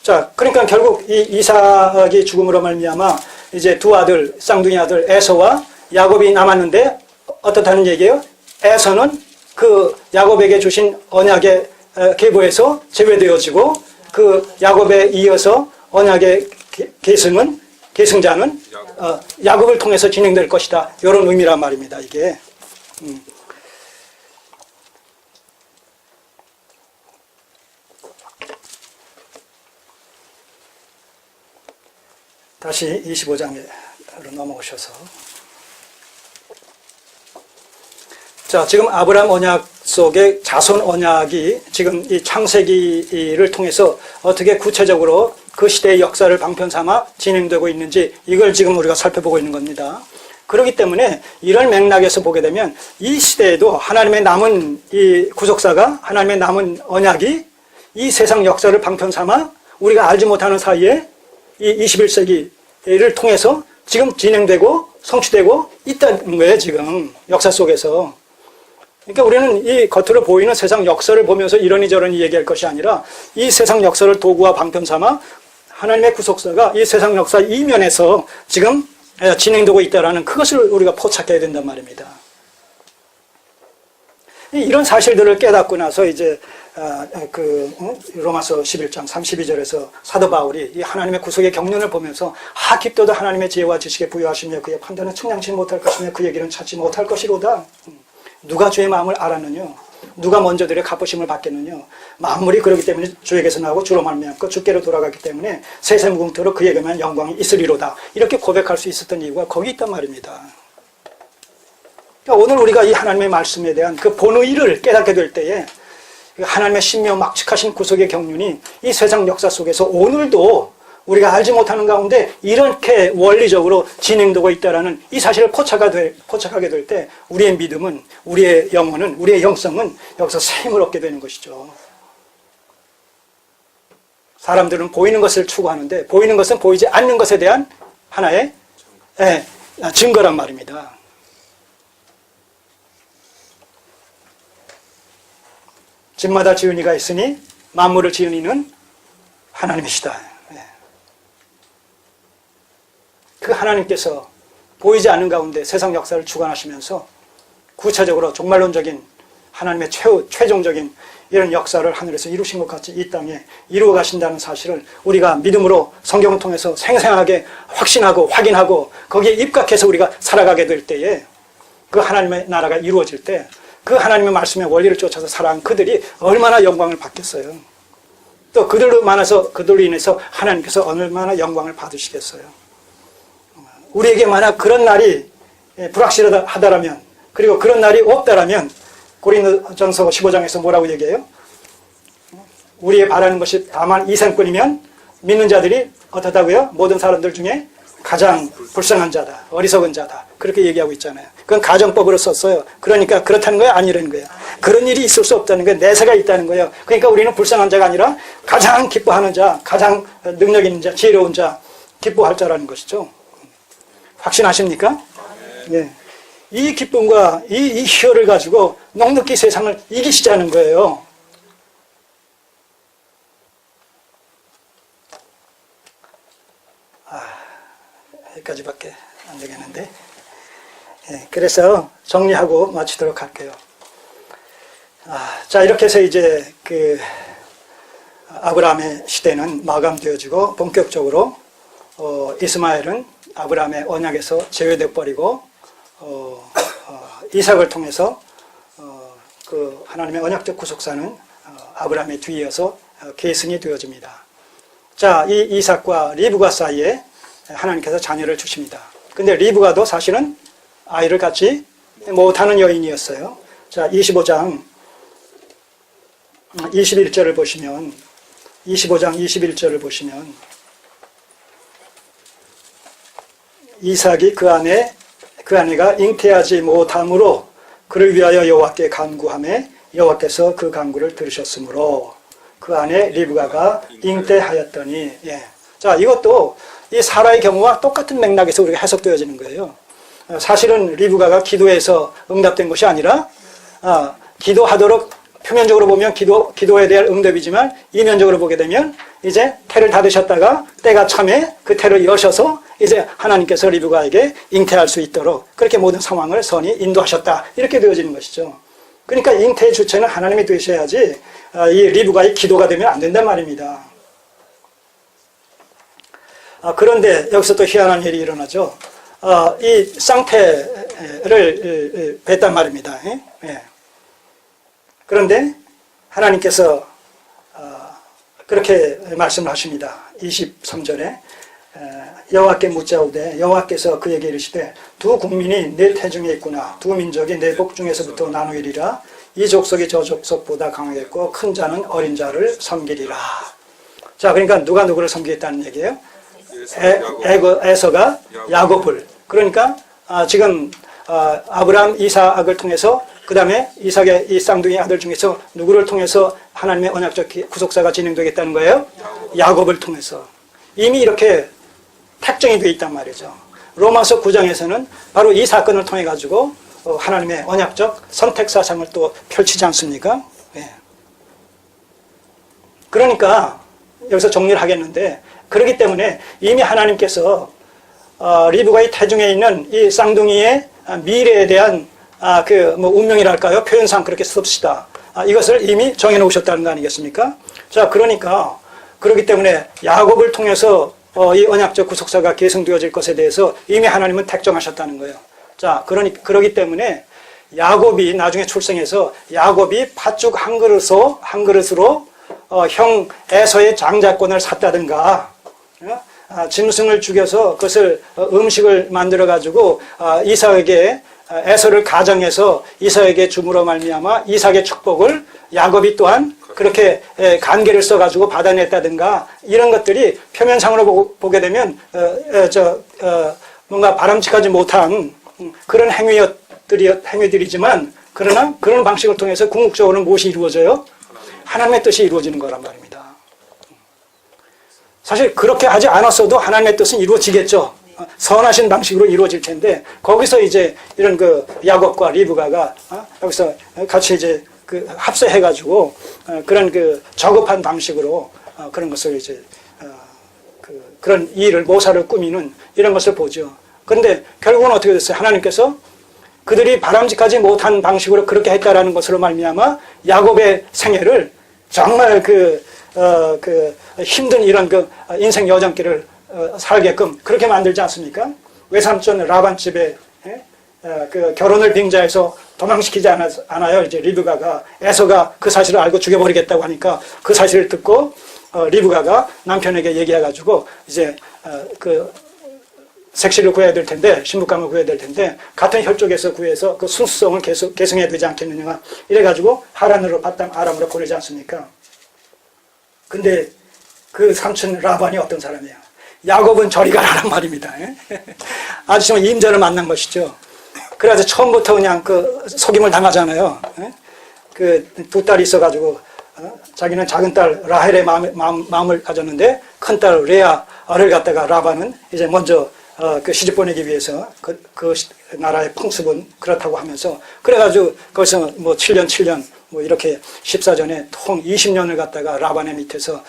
자, 그러니까 결국 이 이삭이 죽음으로 말미암아 이제 두 아들, 쌍둥이 아들 에서와 야곱이 남았는데 어떻다는 얘기예요? 에서는 그 야곱에게 주신 언약의 계보에서 제외되어지고 그 야곱에 이어서 언약의 계승자는 야곱을 통해서 진행될 것이다. 이런 의미란 말입니다. 이게. 다시 25장으로 넘어오셔서 자, 지금 아브라함 언약 속의 자손 언약이 지금 이 창세기를 통해서 어떻게 구체적으로 그 시대의 역사를 방편 삼아 진행되고 있는지 이걸 지금 우리가 살펴보고 있는 겁니다. 그렇기 때문에 이런 맥락에서 보게 되면 이 시대에도 하나님의 남은 이 구속사가 하나님의 남은 언약이 이 세상 역사를 방편 삼아 우리가 알지 못하는 사이에 이 21세기를 통해서 지금 진행되고 성취되고 있다는 거예요. 지금 역사 속에서. 그러니까 우리는 이 겉으로 보이는 세상 역사를 보면서 이러니 저러니 얘기할 것이 아니라 이 세상 역사를 도구와 방편 삼아 하나님의 구속사가 이 세상 역사 이면에서 지금 진행되고 있다는 그것을 우리가 포착해야 된단 말입니다. 이런 사실들을 깨닫고 나서 이제 로마서 11장 32절에서 사도 바울이 이 하나님의 구속의 경륜을 보면서 깊도다 하나님의 지혜와 지식에 부여하시며 그의 판단은 측량치 못할 것이며 그의 길은 찾지 못할 것이로다. 누가 주의 마음을 알았느냐? 누가 먼저 들의 갚으심을 받겠느냐? 만물이 그러기 때문에 주에게서 나오고 주로 말미암고 주께로 돌아가기 때문에 세세 무궁토록 그에게만 영광이 있으리로다. 이렇게 고백할 수 있었던 이유가 거기 있단 말입니다. 그러니까 오늘 우리가 이 하나님의 말씀에 대한 그 본의를 깨닫게 될 때에 하나님의 신묘 막측하신 구속의 경륜이 이 세상 역사 속에서 오늘도 우리가 알지 못하는 가운데 이렇게 원리적으로 진행되고 있다는 이 사실을 포착하게 될 때 우리의 믿음은, 우리의 영혼은, 우리의 영성은 여기서 새 힘을 얻게 되는 것이죠. 사람들은 보이는 것을 추구하는데 보이는 것은 보이지 않는 것에 대한 하나의 증거란 말입니다. 집마다 지은 이가 있으니 만물을 지은 이는 하나님이시다. 그 하나님께서 보이지 않는 가운데 세상 역사를 주관하시면서 구체적으로 종말론적인 하나님의 최종적인 이런 역사를 하늘에서 이루신 것 같이 이 땅에 이루어 가신다는 사실을 우리가 믿음으로 성경을 통해서 생생하게 확신하고 확인하고 거기에 입각해서 우리가 살아가게 될 때에 그 하나님의 나라가 이루어질 때 그 하나님의 말씀의 원리를 쫓아서 살아간 그들이 얼마나 영광을 받겠어요. 또 그들로 인해서 하나님께서 얼마나 영광을 받으시겠어요. 우리에게 만약 그런 날이 불확실하다라면, 그리고 그런 날이 없다라면 고린도전서 15장에서 뭐라고 얘기해요? 우리의 바라는 것이 다만 이생뿐이면 믿는 자들이 어떻다고요? 모든 사람들 중에 가장 불쌍한 자다, 어리석은 자다, 그렇게 얘기하고 있잖아요. 그건 가정법으로 썼어요. 그러니까 그렇다는 거예요? 아니라는 거예요? 그런 일이 있을 수 없다는 거예요. 내세가 있다는 거예요. 그러니까 우리는 불쌍한 자가 아니라 가장 기뻐하는 자, 가장 능력 있는 자, 지혜로운 자, 기뻐할 자라는 것이죠. 확신하십니까? 네. 이 기쁨과 이 희열을 가지고 넉넉히 세상을 이기시자는 거예요. 여기까지밖에 안 되겠는데. 그래서 정리하고 마치도록 할게요. 자, 이렇게 해서 이제 아브라함의 시대는 마감되어지고 본격적으로 이스마엘은 아브라함의 언약에서 제외돼 버리고 이삭을 통해서 그 하나님의 언약적 구속사는 아브라함의 뒤이어서 계승이 되어집니다. 자, 이 이삭과 리브가 사이에 하나님께서 자녀를 주십니다. 근데 리브가도 사실은 아이를 갖지 못하는 여인이었어요. 자, 25장 21절을 보시면 25장 21절을 보시면 이삭이 그 아내가 잉태하지 못함으로 그를 위하여 여호와께 간구하매 여호와께서 그 간구를 들으셨으므로 그 아내 리브가가 잉태하였더니. 자, 이것도 이 사라의 경우와 똑같은 맥락에서 우리가 해석되어지는 거예요. 사실은 리브가가 기도해서 응답된 것이 아니라 기도하도록 표면적으로 보면 기도에 대한 응답이지만 이면적으로 보게 되면 이제 태를 닫으셨다가 때가 참에 그 태를 여셔서 이제 하나님께서 리브가에게 잉태할 수 있도록 그렇게 모든 상황을 선히 인도하셨다. 이렇게 되어지는 것이죠. 그러니까 잉태의 주체는 하나님이 되셔야지 이 리브가의 기도가 되면 안 된단 말입니다. 그런데 여기서 또 희한한 일이 일어나죠. 이 쌍태를 뱉단 말입니다. 그런데 하나님께서 그렇게 말씀을 하십니다. 23절에 여호와께 묻자오되 여호와께서 그에게 이르시되 두 국민이 내 태중에 있구나. 두 민족이 내 복 중에서부터 나누이리라. 이 족속이 저 족속보다 강하겠고 큰 자는 어린 자를 섬기리라. 자, 그러니까 누가 누구를 섬기겠다는 얘기예요? 에서가 야곱을. 그러니까 지금 아브라함, 이삭을 통해서 그 다음에 이삭의 이 쌍둥이 아들 중에서 누구를 통해서 하나님의 언약적 구속사가 진행되겠다는 거예요? 야곱을 통해서. 이미 이렇게 택정이 되어 있단 말이죠. 로마서 9장에서는 바로 이 사건을 통해 가지고 하나님의 언약적 선택 사상을 또 펼치지 않습니까? 그러니까 여기서 정리를 하겠는데, 그렇기 때문에 이미 하나님께서 리브가의 태중에 있는 이 쌍둥이의 미래에 대한 운명이랄까요? 표현상 그렇게 씁시다. 이것을 이미 정해놓으셨다는 거 아니겠습니까? 자, 그러니까 그렇기 때문에 야곱을 통해서 이 언약적 구속사가 계승되어질 것에 대해서 이미 하나님은 택정하셨다는 거예요. 자, 그러기 때문에 야곱이 나중에 출생해서 야곱이 팥죽 한 그릇으로 형 에서의 장자권을 샀다든가, 짐승을 죽여서 그것을 음식을 만들어 가지고 이삭에게 에서를 가정해서 이삭에게 줌으로 말미암아 이삭의 축복을 야곱이 또한 그렇게 간계를 써가지고 받아냈다든가, 이런 것들이 표면상으로 보게 되면 뭔가 바람직하지 못한 그런 행위들이지만, 그러나 그런 방식을 통해서 궁극적으로는 무엇이 이루어져요? 하나님의 뜻이 이루어지는 거란 말입니다. 사실 그렇게 하지 않았어도 하나님의 뜻은 이루어지겠죠. 선하신 방식으로 이루어질 텐데, 거기서 이제 이런 그 야곱과 리브가가 여기서 같이 이제 그 합세해가지고 그런 그 저급한 방식으로 그런 것을 이제 그런 일을 모사를 꾸미는 이런 것을 보죠. 그런데 결국은 어떻게 됐어요? 하나님께서 그들이 바람직하지 못한 방식으로 그렇게 했다라는 것으로 말미암아 야곱의 생애를 정말 그 힘든 이런 그 인생 여정길을 살게끔 그렇게 만들지 않습니까? 외삼촌 라반 집에 그 결혼을 빙자해서 도망시키지 않아요. 이제 리브가가, 에서가 그 사실을 알고 죽여버리겠다고 하니까 그 사실을 듣고 리브가가 남편에게 얘기해가지고 이제 그 색시를 구해야 될 텐데, 신부감을 구해야 될 텐데 같은 혈족에서 구해서 그 순수성을 계승해야 되지 않겠느냐, 이래가지고 하란으로 바탕 아람으로 보내지 않습니까? 근데 그 삼촌 라반이 어떤 사람이에요? 야곱은 저리 가라는 말입니다. 아주 정말 임자를 만난 것이죠. 그래서 처음부터 그냥 그 속임을 당하잖아요. 그 두 딸이 있어가지고 자기는 작은 딸 라헬의 마음을 가졌는데 큰 딸 레아를 갖다가 라반은 이제 먼저 그 시집 보내기 위해서 그 나라의 풍습은 그렇다고 하면서, 그래가지고 거기서 뭐 7년 뭐 이렇게 14전에 통 20년을 갖다가 라반의 밑에서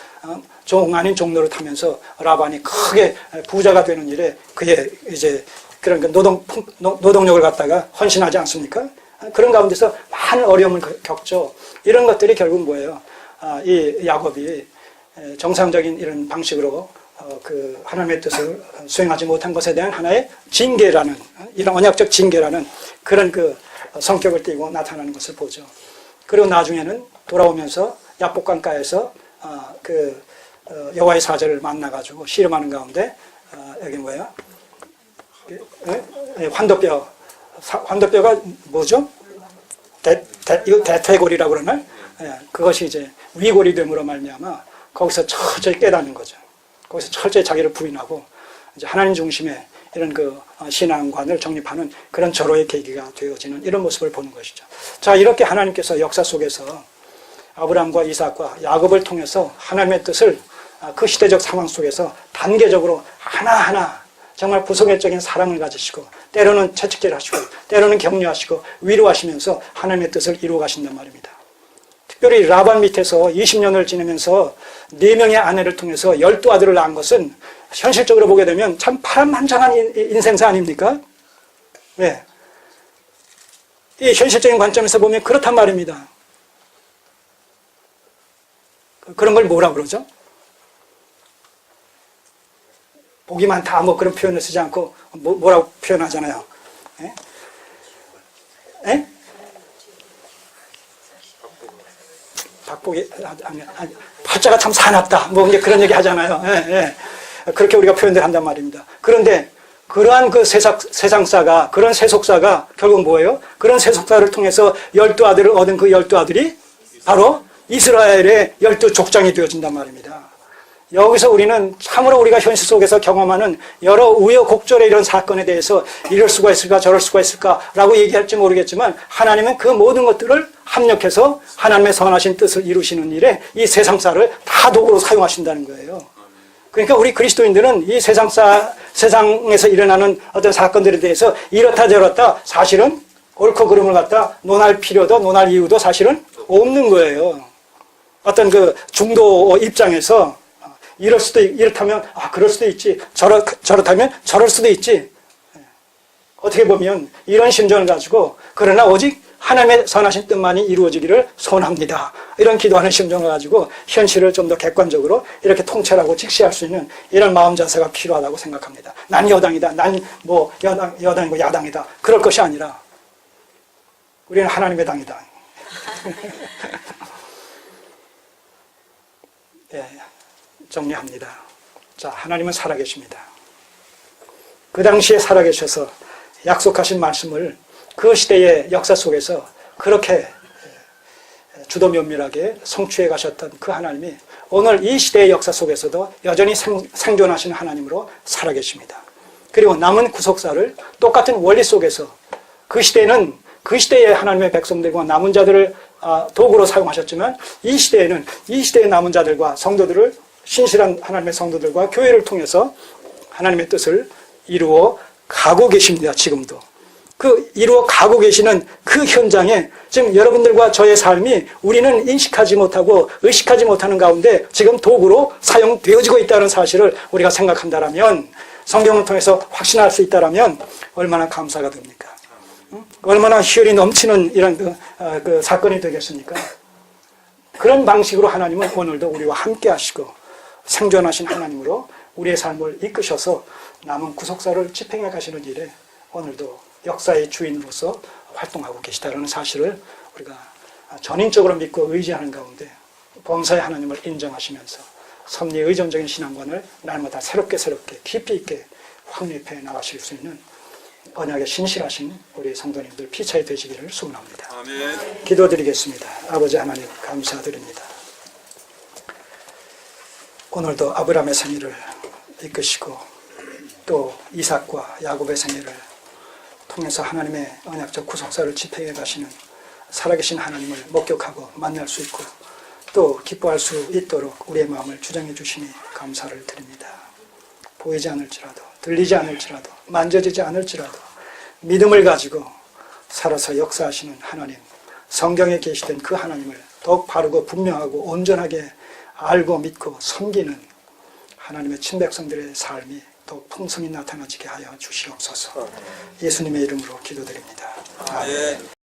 종 아닌 종노릇 하면서 라반이 크게 부자가 되는 일에 그의 이제 그런 노동력을 갖다가 헌신하지 않습니까? 그런 가운데서 많은 어려움을 겪죠. 이런 것들이 결국 뭐예요? 이 야곱이 정상적인 이런 방식으로 그 하나님의 뜻을 수행하지 못한 것에 대한 하나의 징계라는, 이런 언약적 징계라는 그런 그 성격을 띠고 나타나는 것을 보죠. 그리고 나중에는 돌아오면서 야복강가에서 그 여호와의 사자를 만나가지고 씨름하는 가운데 여기 뭐예요? 환도뼈가 뭐죠? 이거 대퇴골이라고 그러나? 그것이 이제 위골이 됨으로 말미암아 거기서 철저히 깨닫는 거죠. 거기서 철저히 자기를 부인하고 이제 하나님 중심의 이런 그 신앙관을 정립하는 그런 절호의 계기가 되어지는 이런 모습을 보는 것이죠. 자, 이렇게 하나님께서 역사 속에서 아브라함과 이삭과 야곱을 통해서 하나님의 뜻을 그 시대적 상황 속에서 단계적으로 하나하나 정말 부성애적인 사랑을 가지시고, 때로는 채찍질하시고, 때로는 격려하시고, 위로하시면서 하나님의 뜻을 이루어 가신단 말입니다. 특별히 라반 밑에서 20년을 지내면서 4명의 아내를 통해서 12아들을 낳은 것은 현실적으로 보게 되면 참 파란만장한 인생사 아닙니까? 왜? 이 현실적인 관점에서 보면 그렇단 말입니다. 그런 걸 뭐라 그러죠? 복이 많다, 뭐 그런 표현을 쓰지 않고 뭐라고 표현하잖아요. 에? 에? 박복이, 아니, 팔자가 참 사납다, 뭐 이제 그런 얘기 하잖아요. 예, 예. 그렇게 우리가 표현을 한단 말입니다. 그런데 그러한 그 세상사가, 그런 세속사가 결국 뭐예요? 그런 세속사를 통해서 12아들을 얻은 그 12아들이 바로 이스라엘의 12족장이 되어진단 말입니다. 여기서 우리는 참으로 우리가 현실 속에서 경험하는 여러 우여곡절의 이런 사건에 대해서 이럴 수가 있을까 저럴 수가 있을까라고 얘기할지 모르겠지만, 하나님은 그 모든 것들을 합력해서 하나님의 선하신 뜻을 이루시는 일에 이 세상사를 다 도구로 사용하신다는 거예요. 그러니까 우리 그리스도인들은 이 세상에서 일어나는 어떤 사건들에 대해서 이렇다 저렇다 사실은 옳고 그름을 갖다 논할 필요도 논할 이유도 사실은 없는 거예요. 어떤 그 중도 입장에서 이렇다면 그럴 수도 있지, 저렇다면 저럴 수도 있지, 어떻게 보면 이런 심정을 가지고, 그러나 오직 하나님의 선하신 뜻만이 이루어지기를 소원합니다. 이런 기도하는 심정을 가지고 현실을 좀 더 객관적으로 이렇게 통찰하고 직시할 수 있는 이런 마음 자세가 필요하다고 생각합니다. 난 여당이다. 난 뭐 여당이고 야당이다. 그럴 것이 아니라 우리는 하나님의 당이다. 예, 정리합니다. 자, 하나님은 살아계십니다. 그 당시에 살아계셔서 약속하신 말씀을 그 시대의 역사 속에서 그렇게 주도 면밀하게 성취해 가셨던 그 하나님이 오늘 이 시대의 역사 속에서도 여전히 생존하신 하나님으로 살아계십니다. 그리고 남은 구속사를 똑같은 원리 속에서 그 시대에는 그 시대의 하나님의 백성들과 남은 자들을 도구로 사용하셨지만 이 시대에는 이 시대의 남은 자들과 성도들을 신실한 하나님의 성도들과 교회를 통해서 하나님의 뜻을 이루어 가고 계십니다. 지금도. 그 이루어 가고 계시는 그 현장에 지금 여러분들과 저의 삶이 우리는 인식하지 못하고 의식하지 못하는 가운데 지금 도구로 사용되어지고 있다는 사실을 우리가 생각한다면, 성경을 통해서 확신할 수 있다면 얼마나 감사가 됩니까? 얼마나 희열이 넘치는 이런 그 사건이 되겠습니까? 그런 방식으로 하나님은 오늘도 우리와 함께 하시고 생존하신 하나님으로 우리의 삶을 이끄셔서 남은 구속사를 집행해 가시는 일에 오늘도 역사의 주인으로서 활동하고 계시다는 사실을 우리가 전인적으로 믿고 의지하는 가운데 범사의 하나님을 인정하시면서 섭리의 의존적인 신앙관을 날마다 새롭게 깊이 있게 확립해 나가실 수 있는 언약에 신실하신 우리 성도님들 피차에 되시기를 소원합니다. 아멘. 기도드리겠습니다. 아버지 하나님 감사드립니다. 오늘도 아브라함의 생애를 이끄시고 또 이삭과 야곱의 생애를 통해서 하나님의 언약적 구속사를 집행해 가시는 살아계신 하나님을 목격하고 만날 수 있고 또 기뻐할 수 있도록 우리의 마음을 주장해 주시니 감사를 드립니다. 보이지 않을지라도, 들리지 않을지라도, 만져지지 않을지라도 믿음을 가지고 살아서 역사하시는 하나님, 성경에 계시던 그 하나님을 더욱 바르고 분명하고 온전하게 알고 믿고 섬기는 하나님의 친백성들의 삶이 더욱 풍성히 나타나지게 하여 주시옵소서. 예수님의 이름으로 기도드립니다. 아멘.